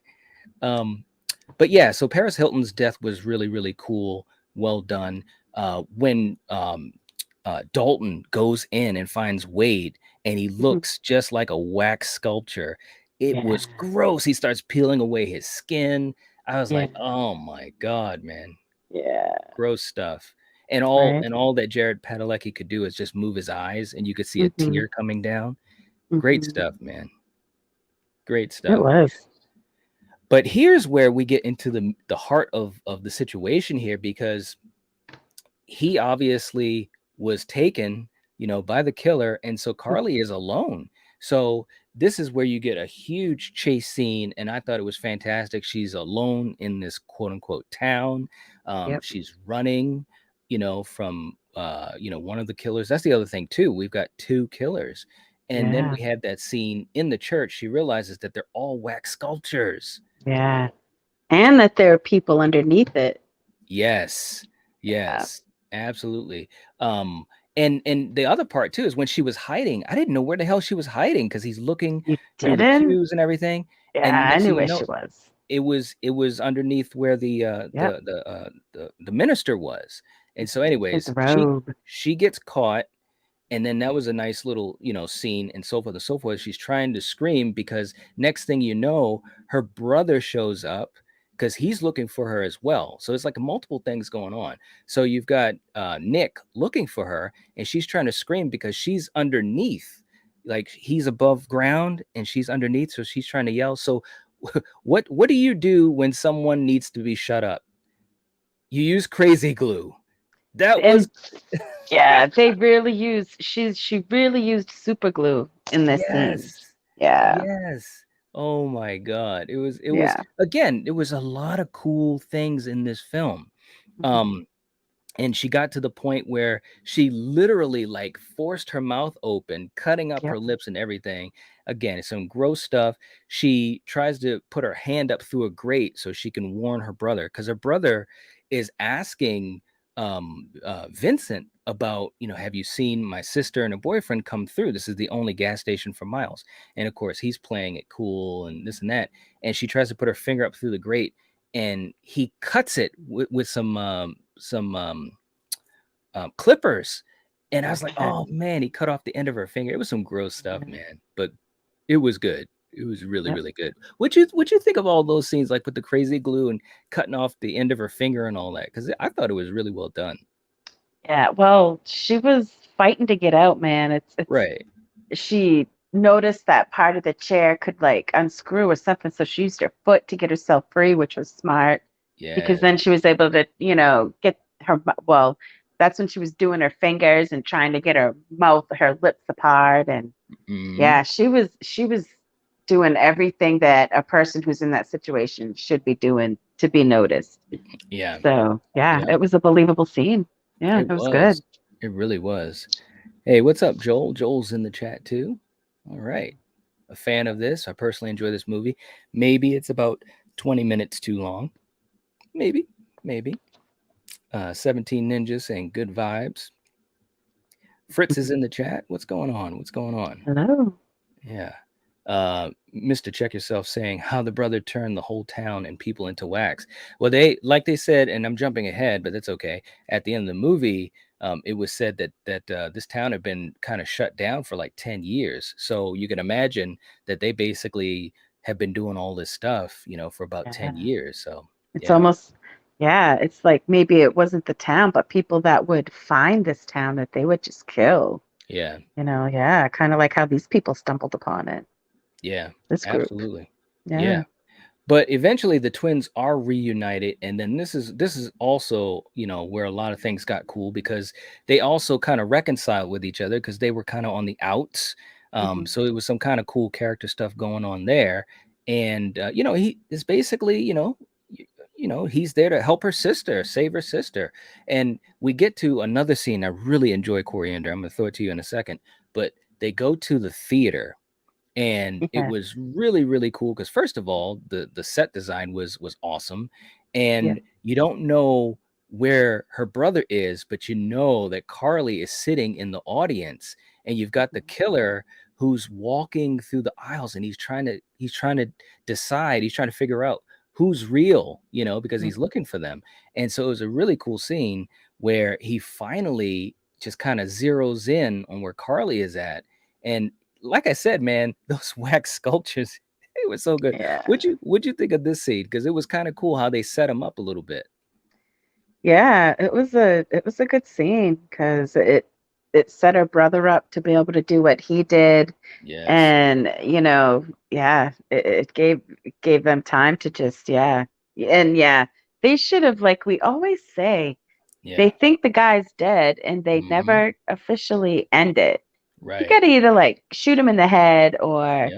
But yeah, so Paris Hilton's death was really, really cool. Well done. When Dalton goes in and finds Wade and he looks just like a wax sculpture, it was gross. He starts peeling away his skin. I was like, oh my God, man. Yeah. Gross stuff. And all that Jared Padalecki could do is just move his eyes and you could see a tear coming down. Great stuff, man. Great stuff. It was. But here's where we get into the heart of the situation here, because he obviously was taken, by the killer. And so Carly is alone. So this is where you get a huge chase scene. And I thought it was fantastic. She's alone in this quote unquote town. She's running, from, one of the killers. That's the other thing too. We've got two killers. And then we had that scene in the church. She realizes that they're all wax sculptures. Yeah. And that there are people underneath it. Yes. Absolutely. And the other part too is when she was hiding, I didn't know where the hell she was hiding because he's looking through the pews and everything. Yeah, and I knew where she was. It was underneath where the minister was. And so anyways, she gets caught. And then that was a nice little, scene and so forth and so forth. She's trying to scream because next thing you know, her brother shows up because he's looking for her as well. So it's like multiple things going on. So you've got Nick looking for her and she's trying to scream because she's underneath, like he's above ground and she's underneath. So she's trying to yell. So what do you do when someone needs to be shut up? You use crazy glue. They really used she really used super glue in this scene. Yes. Oh my God. It was again, it was a lot of cool things in this film. And she got to the point where she literally like forced her mouth open, cutting up her lips and everything. Again, it's some gross stuff. She tries to put her hand up through a grate so she can warn her brother, because her brother is asking Vincent about, have you seen my sister and her boyfriend come through? This is the only gas station for miles. And of course he's playing it cool and this and that. And she tries to put her finger up through the grate and he cuts it with some clippers. And I was like, oh man, he cut off the end of her finger. It was some gross stuff, man, but it was good. It was really, really good. What you think of all those scenes, like with the crazy glue and cutting off the end of her finger and all that? Because I thought it was really well done. Yeah, well, she was fighting to get out, man. It's right. She noticed that part of the chair could like unscrew or something, so she used her foot to get herself free, which was smart because Yes. then she was able to, get well, that's when she was doing her fingers and trying to get her lips apart. And Hmm. yeah, she was doing everything that a person who's in that situation should be doing to be noticed. Yeah. So yeah, Yeah. it was a believable scene. Yeah, It it was was. good. It really was. Hey, what's up, Joel? Joel's in the chat too. All right. A fan of this. I personally enjoy this movie. Maybe it's about 20 minutes too long. Maybe. Maybe. 17 Ninjas saying good vibes. Fritz is in the chat. What's going on? What's going on? Hello. Yeah. Mr. Check Yourself saying how the brother turned the whole town and people into wax. Well, they said, and I'm jumping ahead, but that's okay. At the end of the movie, it was said that this town had been kind of shut down for like 10 years. So you can imagine that they basically have been doing all this stuff, for about 10 Yeah. years. So It's yeah, almost, yeah, it's like maybe it wasn't the town, but people that would find this town that they would just kill. yeah, Yeah, kind of like how these people stumbled upon it, yeah, this group. absolutely. Yeah. Yeah. But eventually the twins are reunited, and then this is also, where a lot of things got cool because they also kind of reconciled with each other because they were kind of on the outs. Hmm. So it was some kind of cool character stuff going on there. And he is basically, he's there to help her sister, save her sister. And we get to another scene I really enjoy, Coriander. I'm gonna throw it to you in a second, but they go to the theater, and it Yeah. was really really cool because first of all the set design was awesome, Yeah. and you don't know where her brother is, but you know that Carly is sitting in the audience, and you've got the killer who's walking through the aisles, and he's trying to decide, he's trying to figure out who's real, because Mhm. he's looking for them. And so it was a really cool scene where he finally just kind of zeroes in on where Carly is at. And like I said, man, those wax sculptures, they were so good. Yeah. What'd you think of this scene? Because it was kind of cool how they set him up a little bit. Yeah, it was a good scene because it set her brother up to be able to do what he did. Yes. And yeah, it gave them time to just, yeah. And yeah, they should have, like we always say, they Yeah. think the guy's dead and they Hmm. never officially end it. You Right. gotta either like shoot him in the head or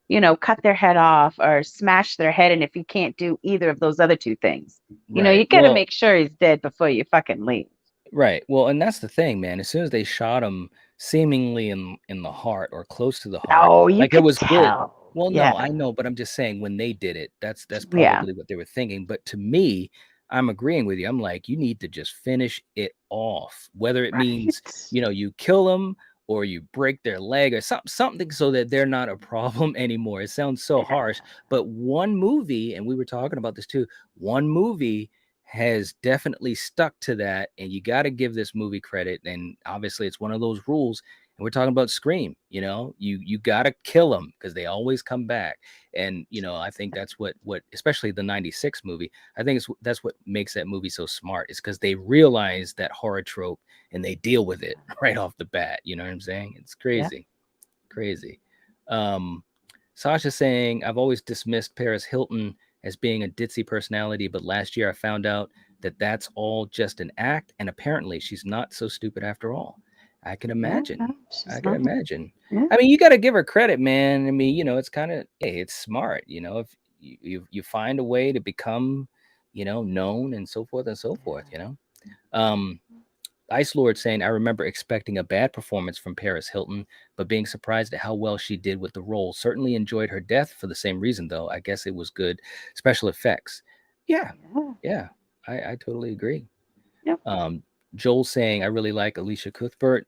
Yep. cut their head off or smash their head. And if you can't do either of those other two things, Right. you gotta Well, make sure he's dead before you fucking leave. right. Well, and that's the thing, man. As soon as they shot him seemingly in the heart or close to the heart, Oh, you like it could was good. tell. Well, no, I Yeah. know, but I'm just saying when they did it, that's Yeah. probably what they were thinking. But to me, I'm agreeing with you. I'm like, you need to just finish it off, whether it means, Right. you kill them or you break their leg or something so that they're not a problem anymore. It sounds so Yeah. harsh, but one movie, and we were talking about this too, one movie has definitely stuck to that, and you got to give this movie credit. And obviously it's one of those rules, and we're talking about Scream. You got to kill them because they always come back. And I think that's what especially the 96 movie, I think that's what makes that movie so smart, is because they realize that horror trope and they deal with it right off the bat. You know what I'm saying? It's Yeah. crazy. Crazy. um Sasha saying, I've always dismissed Paris Hilton as being a ditzy personality, but last year I found out that that's all just an act, and apparently she's not so stupid after all. I can Yeah. imagine. No, I she's can not. imagine. Yeah. I mean, you got to give her credit, man. I mean, it's kind of, hey, it's smart, if you find a way to become, known and so forth and so forth. Um, Ice Lord saying, I remember expecting a bad performance from Paris Hilton, but being surprised at how well she did with the role. Certainly enjoyed her death for the same reason, though. I guess it was good special effects. Yeah, Yeah. yeah, I totally agree. Yep. Joel saying, I really like Alicia Cuthbert.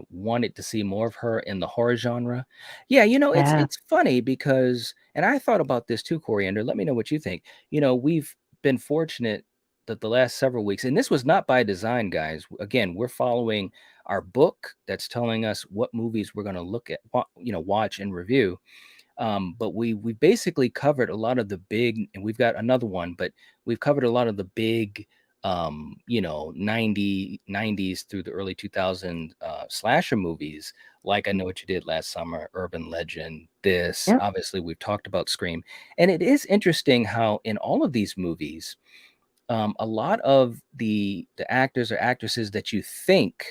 Wanted to see more of her in the horror genre. Yeah, it's Yeah. it's funny because, and I thought about this too, Coriander. Let me know what you think. We've been fortunate that the last several weeks, and this was not by design, guys. Again, we're following our book that's telling us what movies we're going to look at, watch and review. But we basically covered a lot of the big, and we've got another one, but we've covered a lot of the big 90s through the early 2000s slasher movies, like I Know What You Did Last Summer, Urban Legend, this. Yep. Obviously, we've talked about Scream. And it is interesting how in all of these movies, a lot of the actors or actresses that you think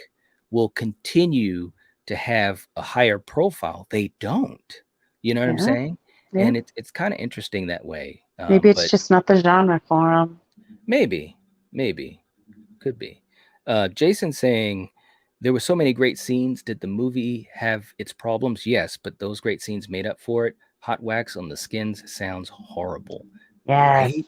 will continue to have a higher profile, they don't. You know what I'm Yeah. saying? Yeah. And it's kind of interesting that way. Maybe it's But just not the genre for them. maybe could be. Jason saying there were so many great scenes. Did the movie have its problems? Yes, but those great scenes made up for it. Hot wax on the skins sounds horrible, Yes. right?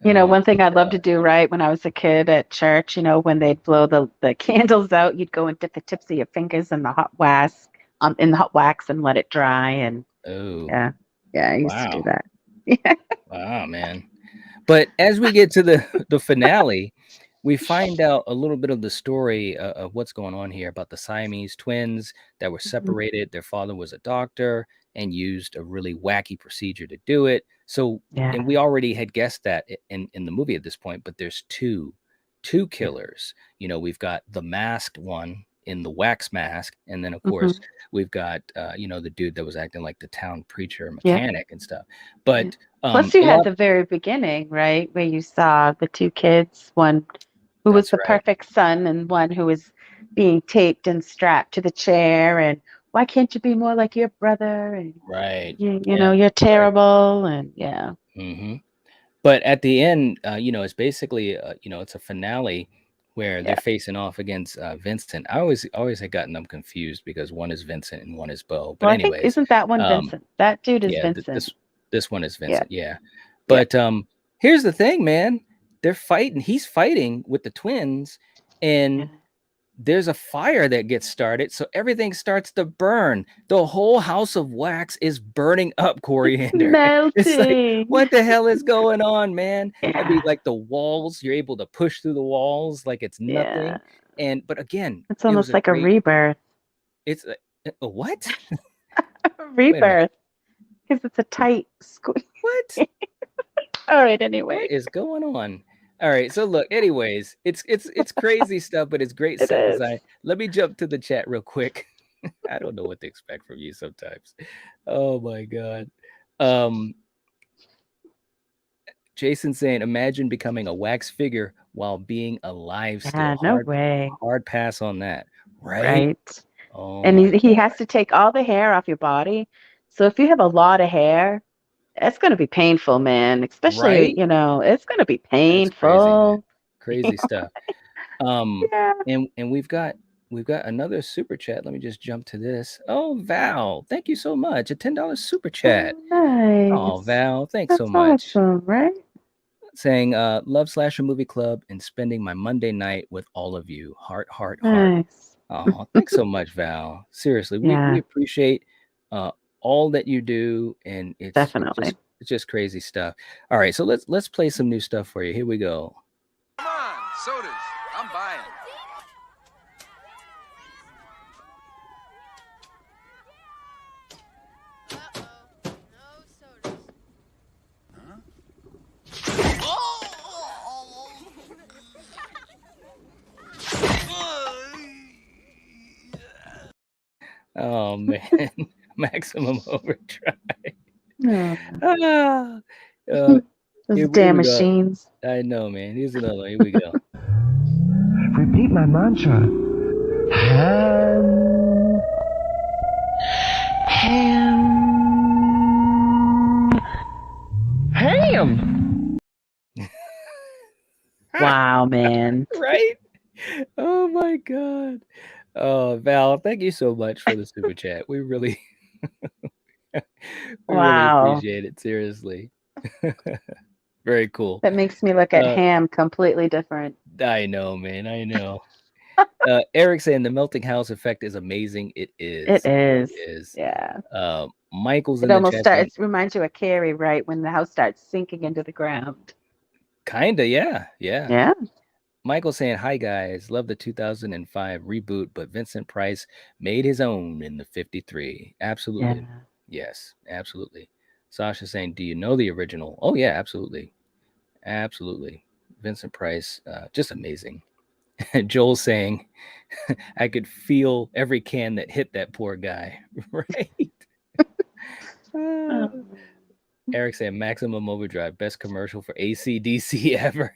One thing I'd love to do right when I was a kid at church, when they'd blow the candles out, you'd go and dip the tips of your fingers in the hot wax, and let it dry. And Oh, yeah, I used to do wow. that. Yeah. Wow, man. But as we get to the finale, we find out a little bit of the story of what's going on here about the Siamese twins that were separated. Their father was a doctor and used a really wacky procedure to do it. So, Yeah. and we already had guessed that in the movie at this point, but there's two killers. We've got the masked one in the wax mask, and then of course we've got the dude that was acting like the town preacher mechanic and stuff. But Plus, you a had lot. the very beginning, right, where you saw the two kids, one who was That's the right. perfect son and one who was being taped and strapped to the chair. And why can't you be more like your brother? And Right. you're Right. terrible. And yeah. hmm But at the end, it's basically, it's a finale where they're Yeah. facing off against Vincent. I always had gotten them confused because one is Vincent and one is Bo. But Well, I think anyways, isn't that one um, Vincent? That dude is yeah, Vincent. this one is Yeah. Vincent. Yeah. Yeah. But here's the thing, man. They're fighting. He's fighting with the twins, and there's a fire that gets started, so everything starts to burn. The whole house of wax is burning up, Coriander. It's like, Melting. what the hell is going on, man? I mean, Yeah. like the walls, you're able to push through the walls like it's Yeah. nothing. But again, It's it was almost a like a great. rebirth. It's a what? A Wait a minute. rebirth. Because it's a tight squeeze. What? All right, anyway. What is going on? All right, so look, anyways, it's crazy stuff, but it's great It set is. design. Let me jump to the chat real quick. I don't know what to expect from you sometimes. Oh my god. Jason saying, imagine becoming a wax figure while being alive still. Yeah, no way. Hard pass on that. Right? Right. Oh And my he has to take all the hair off your body. So if you have a lot of hair, it's going to be painful, man. Especially, right? it's going to be That's crazy, man. painful. Crazy stuff. Yeah. And we've got another super chat. Let me just jump to this. Oh, Val, thank you so much. A $10 super chat. Oh, Nice. Val, thanks so That's much. awesome, right? Saying love Slasher Movie Club and spending my Monday night with all of you. Heart, heart, heart. Nice. Oh, thanks so much, Val. Seriously, we Yeah, appreciate all that you do, and it's definitely. just crazy stuff. All right, so let's play some new stuff for you. Here we go. Come on, sodas. I'm buying. Oh man, Maximum Overdrive. Oh, Ah, those here damn we go. machines. I know, man. Here's another one. Here we go. Repeat my mantra. Ham. Wow, man. Right? Oh my god. Oh, Val, thank you so much for the super chat. We really really Wow. appreciate it. Seriously. Very cool. That makes me look at ham completely different. I know, man. I know. Eric saying the melting house effect is amazing. It is. It is. It is. Yeah. Michael's It in the almost chat saying, starts, it reminds you of Carrie, right? When the house starts sinking into the ground. kinda, yeah. Yeah. Michael saying, hi guys, love the 2005 reboot, but Vincent Price made his own in the 53. Absolutely. Yeah. Yes, absolutely. Sasha saying, do you know the original? Oh yeah, absolutely. Absolutely. Vincent Price, just amazing. Joel saying, I could feel every can that hit that poor guy. Right. Uh, Oh, Eric saying Maximum Overdrive, best commercial for ACDC ever.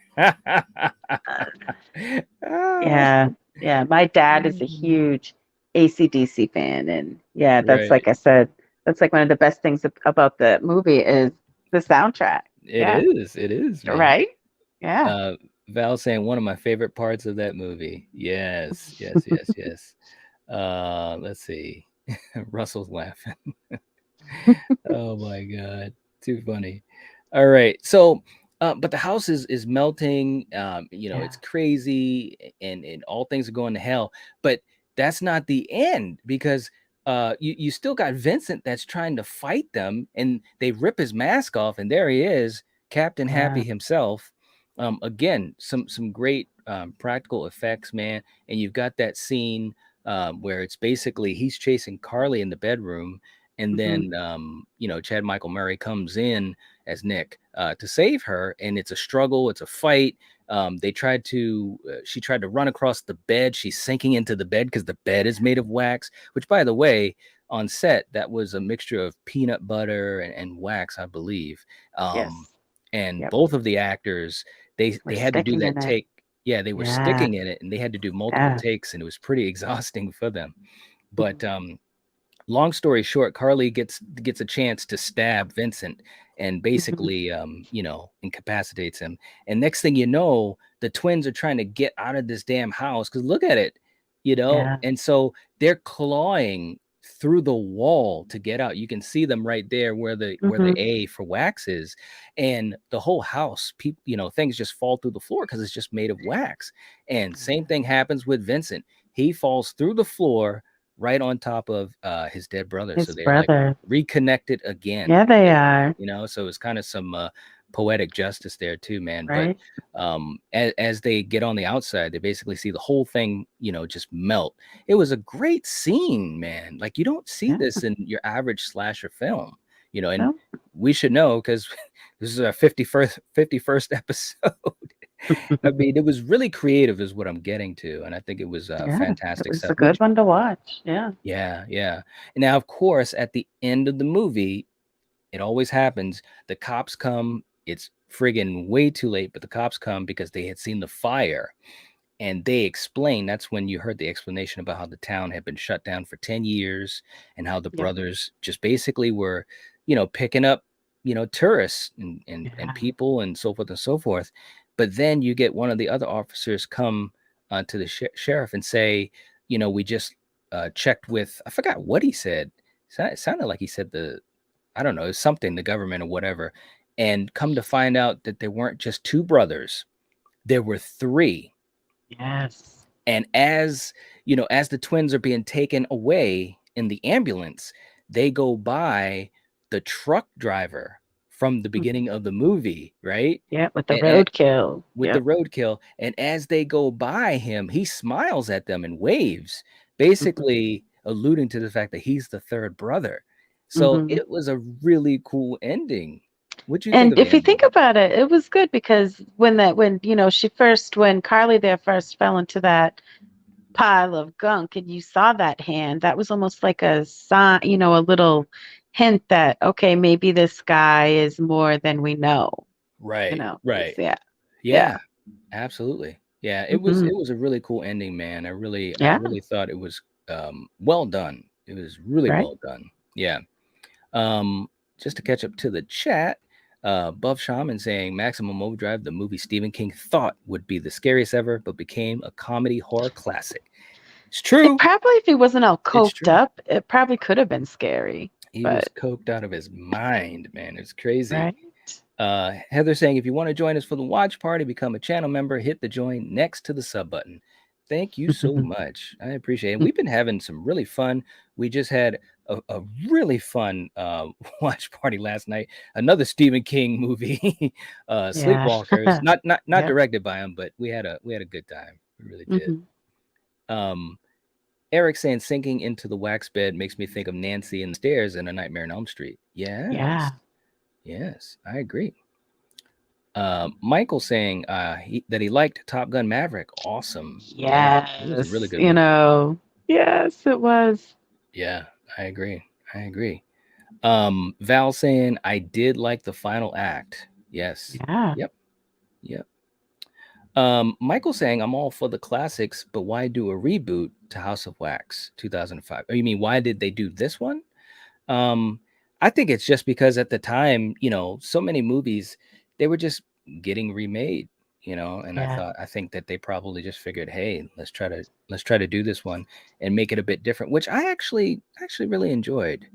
yeah, yeah. My dad is a huge AC/DC fan, and yeah, that's Right. like I said, that's like one of the best things about the movie is the soundtrack. It Yeah, is. It is, man. right. Yeah. Uh, Val saying one of my favorite parts of that movie. Yes, yes, yes, yes. Let's see. Russell's laughing. Oh my god, too funny. All right, so but the house is melting. It's Yeah. crazy, and all things are going to hell. But that's not the end, because you still got Vincent that's trying to fight them, and they rip his mask off, and there he is, Captain Happy Yeah. himself. Again, some great practical effects, man. And you've got that scene where it's basically he's chasing Carly in the bedroom, and Hmm. then Chad Michael Murray comes in as Nick to save her, and it's a struggle, it's a fight. She tried to run across the bed. She's sinking into the bed because the bed is made of wax, which, by the way, on set that was a mixture of peanut butter and wax, I believe. um, Yes. and Yep. both of the actors, We're they had to do sticking in that it. take. Yeah, they were Yeah. sticking in it, and they had to do multiple Yeah. takes, and it was pretty exhausting for them. But Mhm. long story short, Carly gets a chance to stab Vincent and Mhm. basically incapacitates him. And next thing you know, the twins are trying to get out of this damn house, because look at it, Yeah. and so they're clawing through the wall to get out. You can see them right there where the Hmm. A for wax is, and the whole house, people, things just fall through the floor because it's just made of wax. And same thing happens with Vincent. He falls through the floor right on top of his dead brother. So His they're like brother. reconnected again. Yeah, they are. So it's kind of some poetic justice there too, man. But Right. as they get on the outside, they basically see the whole thing, just melt. It was a great scene, man. Like, you don't see Yeah. this in your average slasher film, and No. we should know because this is our 51st episode. I mean, it was really creative, is what I'm getting to, and I think it was Yeah. It fantastic was stuff. a good one to watch. Yeah. Yeah, yeah. And now, of course, at the end of the movie, it always happens. The cops come. It's friggin' way too late, but the cops come because they had seen the fire, and they explain. That's when you heard the explanation about how the town had been shut down for 10 years, and how the Yep. brothers just basically were, picking up, tourists and Yeah. people and so forth and so forth. But then you get one of the other officers come to the sheriff and say, we just checked with, I forgot what he said. It sounded like he said I don't know, something, the government or whatever. And come to find out that there weren't just two brothers, there were three. Yes. And as the twins are being taken away in the ambulance, they go by the truck driver from the Mhm. beginning of the movie, right? Yeah. With the And roadkill. with the Yep. roadkill. And as they go by him, he smiles at them and waves, Mhm. basically alluding to the fact that he's the third brother. So Mhm. it was a really cool ending. What do you think And of the if you think ending? about it, it was good because when Carly there first fell into that pile of gunk and you saw that hand, that was almost like a sign, a little hint that, okay, maybe this guy is more than we know, Right, right. Yeah. Yeah. Yeah, absolutely. Yeah, Hmm. it was a really cool ending, man. I Yeah. really thought it was well done. It was really Right. well done. Yeah. Just to catch up to the chat, Buff Shaman saying Maximum Overdrive, the movie Stephen King thought would be the scariest ever, but became a comedy horror classic. It's It true. probably, if he wasn't all It's coked true. up, it probably could have been scary, He was but coked out of his mind, man. It's crazy. right. Heather saying, if you want to join us for the watch party, become a channel member, hit the join next to the sub button. Thank you so much. I appreciate it. We've been having some really fun. We just had a really fun watch party last night. Another Stephen King movie, Yeah. Sleepwalkers. Not Yep. directed by him, but we had a good time. We really did. Hmm. Um, Eric saying sinking into the wax bed makes me think of Nancy and the stairs in A Nightmare on Elm Street. Yes. Yeah. Yes, I agree. Michael saying that he liked Top Gun Maverick. Awesome. Yeah, it was a really Yes, good movie. yes, it was. Yeah, I agree. I agree. Val saying I did like the final act. Yes. Yeah, Yep. Yep. Michael saying I'm all for the classics, but why do a reboot to House of Wax 2005? Oh, you mean why did they do this one? Um, I think it's just because at the time, so many movies they were just getting remade, and yeah, I think that they probably just figured, hey, let's try to do this one and make it a bit different, which I actually really enjoyed.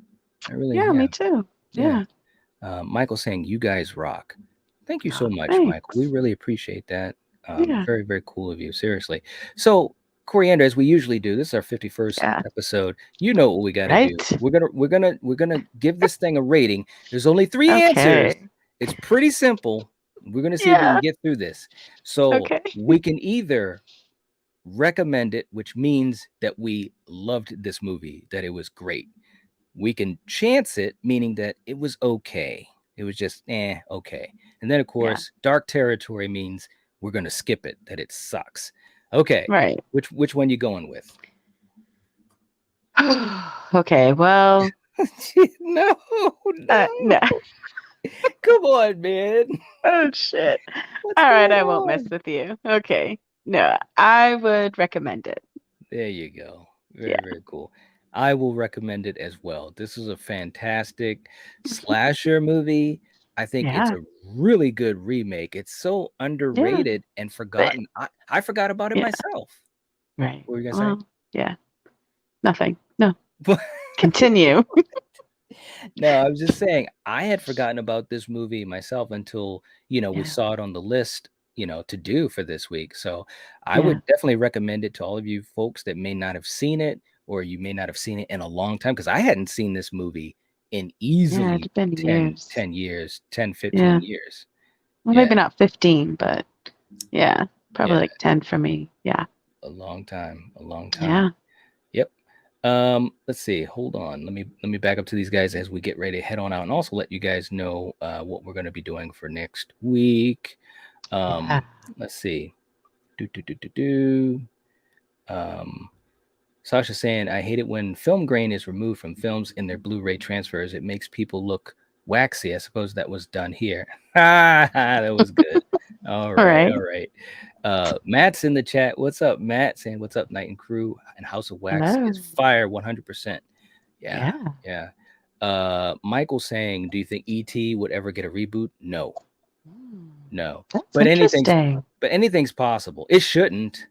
I really, yeah. yeah, Me too. yeah. Yeah. Michael saying you guys rock. Thank you so Oh, much, Michael. We thanks. really appreciate that. Yeah, Very, very cool of you. Seriously. So, Coriander, as we usually do, this is our 51st yeah. episode. You know what we got to do. Right. We're gonna give this thing a rating. There's only 3 answers. Okay. It's pretty simple. We're gonna see if we can Yeah. get through this. So Okay. we can either recommend it, which means that we loved this movie, that it was great. We can chance it, meaning that it was okay. It was just okay. And then of Yeah. course, dark territory means we're gonna skip it, that it sucks. Okay. Right. Which one you going with? Okay. Well, No, no. come on, man. Oh shit. What's All right, going I won't mess on? with you. Okay. No, I would recommend it. There you go. Very, Yeah. very cool. I will recommend it as well. This is a fantastic slasher movie. I think it's Yeah. a really good remake. It's so Yeah. underrated and But forgotten. I forgot about it yeah. myself. Right. What were you gonna Well, yeah. Nothing. No. Continue. No, I was just saying I had forgotten about this movie myself until, we Yeah. saw it on the list, to do for this week. So I Yeah. would definitely recommend it to all of you folks that may not have seen it, or you may not have seen it in a long time, because I hadn't seen this movie in Yeah. easily It's been 10, years. 10 years, 10, 15 Yeah. years. Well, Yeah, maybe not 15, but yeah, probably yeah, like 10 for me. Yeah. a long time, a long time. Yeah. Yep. Let's see. Hold on. Let me back up to these guys as we get ready to head on out, and also let you guys know what we're going to be doing for next week. Yeah. Let's see. Do do do do do. Sasha saying, I hate it when film grain is removed from films in their Blu-ray transfers. It makes people look waxy. I suppose that was done here. That was good. All All right, right. all right. Matt's in the chat. What's up, Matt? Saying, what's up, Night and Crew? And House of Wax Hello. is fire 100%. Yeah, Yeah. yeah. Michael saying, do you think E.T. would ever get a reboot? No, no. That's But interesting. anything's possible. It shouldn't.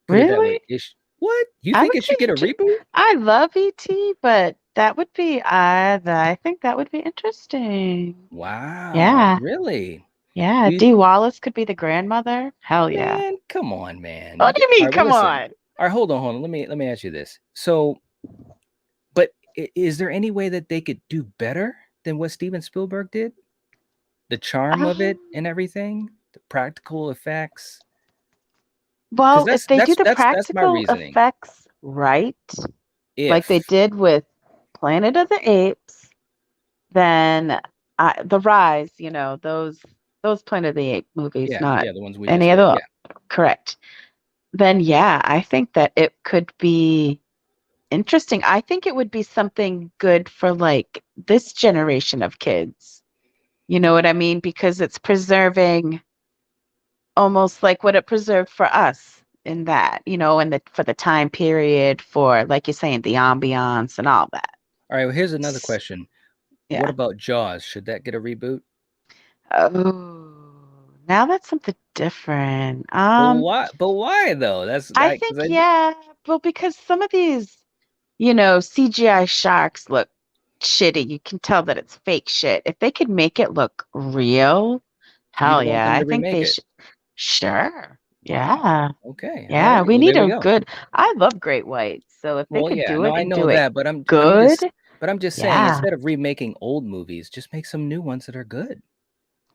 Put it that way. Really? What? You I think would it should get a think reboot? I love ET, but that would be I think that would be interesting. Wow, Yeah. really? Yeah. Do you, Dee Wallace could be the grandmother. Hell yeah. man, come on, man. What do you All mean, right, well, come listen. on? All right, hold on. Let me ask you this. So, but is there any way that they could do better than what Steven Spielberg did? The charm of it Um, and everything, the practical effects. Because well, if they do the that's my practical reasoning. effects right, like they If did with Planet of the Apes, then The Rise, those Planet of the Apes movies, yeah, not yeah, the ones we just any did. other, Yeah. correct. Then yeah, I think that it could be interesting. I think it would be something good for like this generation of kids. You know what I mean? Because it's preserving almost like what it preserved for us in that, and for the time period, for like you're saying, the ambiance and all that. All right, well, here's another question. What Yeah. about Jaws? Should that get a reboot? Oh, now that's something different. But why though? That's I like, 'cause think, yeah, well, because some of these, CGI sharks look shitty. You can tell that it's fake shit. If they could make it look real, you'd hell want yeah, them I to think remake they it. should. Sure. Wow. Yeah. Okay. All Yeah, right. we Well, need there we a go. good. I love Great Whites, so if they Well, could yeah. do No, it I and know do it that, but good, I'm just saying, yeah. instead of remaking old movies, just make some new ones that are good.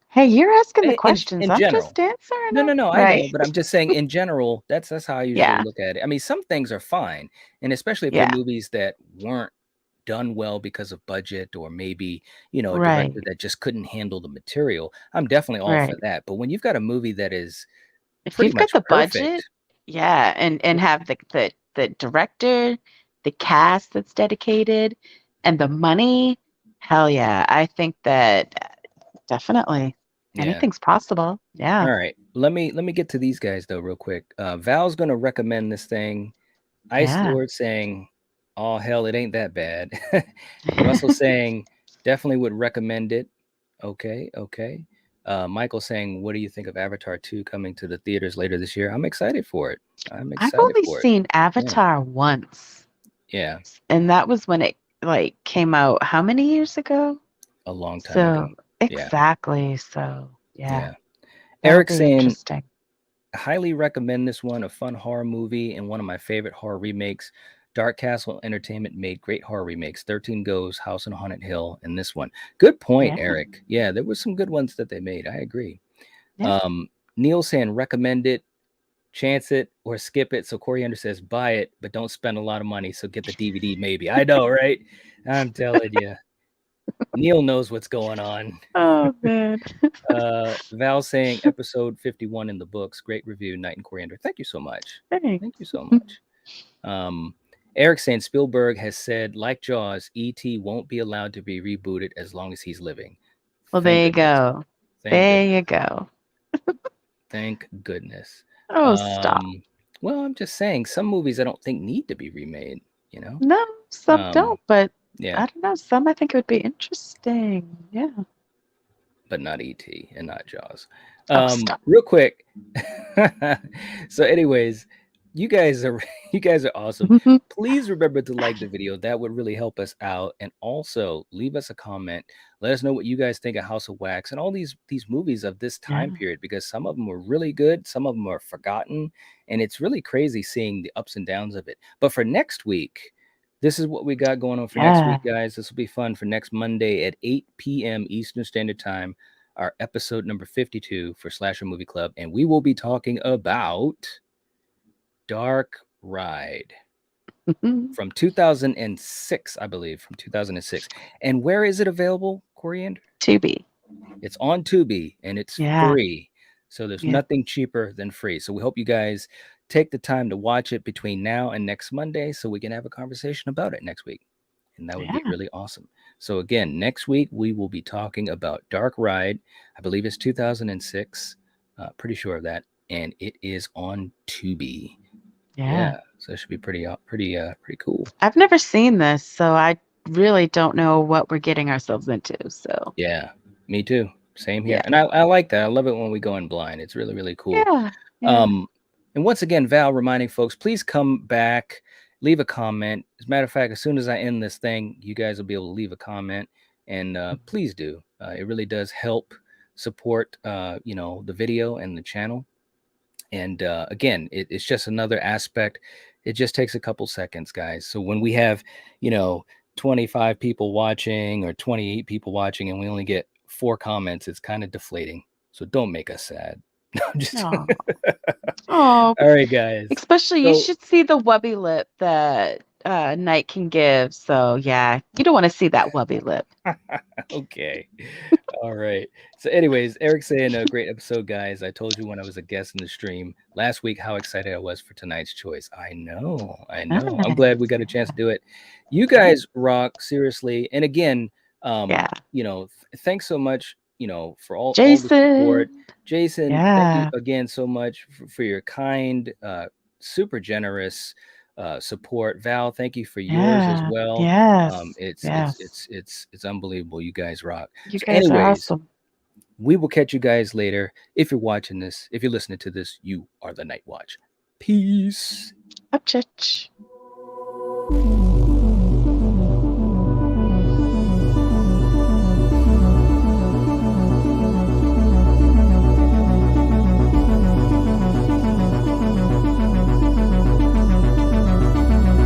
Hey, you're asking the In questions. I'm general. just answering No, no, them. no. I Right. know, but I'm just saying in general. That's how I usually Yeah. look at it. I mean, some things are fine, and especially if they're Yeah. movies that weren't done well because of budget, or maybe, you know, a Right. director that just couldn't handle the material, I'm definitely all for Right. that. But when you've got a movie that is If pretty you've got much the budget, perfect, yeah, and have the director, the cast that's dedicated, and the money, hell yeah. I think that definitely yeah. anything's possible. Yeah. All right. Let me get to these guys though, real quick. Val's gonna recommend this thing. Ice Yeah. Lord saying, "Oh hell, it ain't that bad." Russell saying, "Definitely would recommend it." Okay, okay. Michael saying, "What do you think of Avatar 2 coming to the theaters later this year?" I'm excited for it. I'm I've excited only for it. seen Yeah, Avatar once, yeah, and that was when it like came out how many years ago? a long time ago. So, Yeah, exactly. So, yeah, yeah. that'll Eric be saying, interesting. highly recommend this one, a fun horror movie and one of my favorite horror remakes. Dark Castle Entertainment made great horror remakes, 13 Goes, House on Haunted Hill, and this one. Good point, Yeah. Eric. Yeah, there were some good ones that they made. I agree. Yeah. Neil saying recommend it, chance it, or skip it. So Coriander says buy it, but don't spend a lot of money. So get the DVD maybe. I know, right? I'm telling you. Neil knows what's going on. Oh man. Val saying episode 51 in the books. Great review, Night and Coriander. Thank you so much. Thanks. Thank you so much. Eric saying Spielberg has said, like Jaws, E.T. won't be allowed to be rebooted as long as he's living. Well, Thank there you goodness. go. Thank There goodness. you go. Thank goodness. Oh, stop. Well, I'm just saying some movies I don't think need to be remade, you know? No, some Um, don't, but yeah, I don't know. Some I think it would be interesting. Yeah. but not E.T. and not Jaws. Oh, stop. Real quick. So, anyways, you guys are awesome. Please remember to like the video. That would really help us out. And also leave us a comment. Let us know what you guys think of House of Wax and all these movies of this time Yeah. period, because some of them were really good, some of them are forgotten, and it's really crazy seeing the ups and downs of it. But for next week, this is what we got going on for next Yeah. week, guys. This will be fun for next Monday at 8 p.m. Eastern Standard Time, our episode number 52 for Slasher Movie Club. And we will be talking about Dark Ride from 2006, I believe, from 2006. And where is it available, Coriander? Tubi. It's on Tubi and it's Yeah. free. So there's Yeah. nothing cheaper than free. So we hope you guys take the time to watch it between now and next Monday so we can have a conversation about it next week. And that would be Yeah. really awesome. So again, next week we will be talking about Dark Ride. I believe it's 2006. Pretty sure of that. And it is on Tubi. Yeah. So it should be pretty cool. I've never seen this, so I really don't know what we're getting ourselves into. So, Yeah, me too. Same here. yeah. And I like that. I love it when we go in blind. It's really, really cool. Yeah. Yeah. And once again, Val reminding folks, please come back, leave a comment. As a matter of fact, as soon as I end this thing, you guys will be able to leave a comment. And please do. It really does help support, the video and the channel. And again, it's just another aspect. It just takes a couple seconds, guys. So when we have, 25 people watching or 28 people watching and we only get 4 comments, it's kind of deflating. So don't make us sad. I'm just Oh. Oh, all right, guys. especially you So- should see the wubby lip that Night can give. So yeah, you don't want to see that wubby lip. Okay. All right. So, anyways, Eric saying a great episode, guys. I told you when I was a guest in the stream last week how excited I was for tonight's choice. I know. I'm glad we got a chance to do it. You guys rock, seriously. And again, Yeah. Thanks so much, for all the Jason. support. Jason, thank you Yeah. again so much for your kind, super generous support. Val, thank you for yours as Yeah. well. Yes. It's unbelievable. You guys rock. You So guys are anyways, awesome. we will catch you guys later. If you're watching this, if you're listening to this, you are the Night Watch. Peace. Up, church.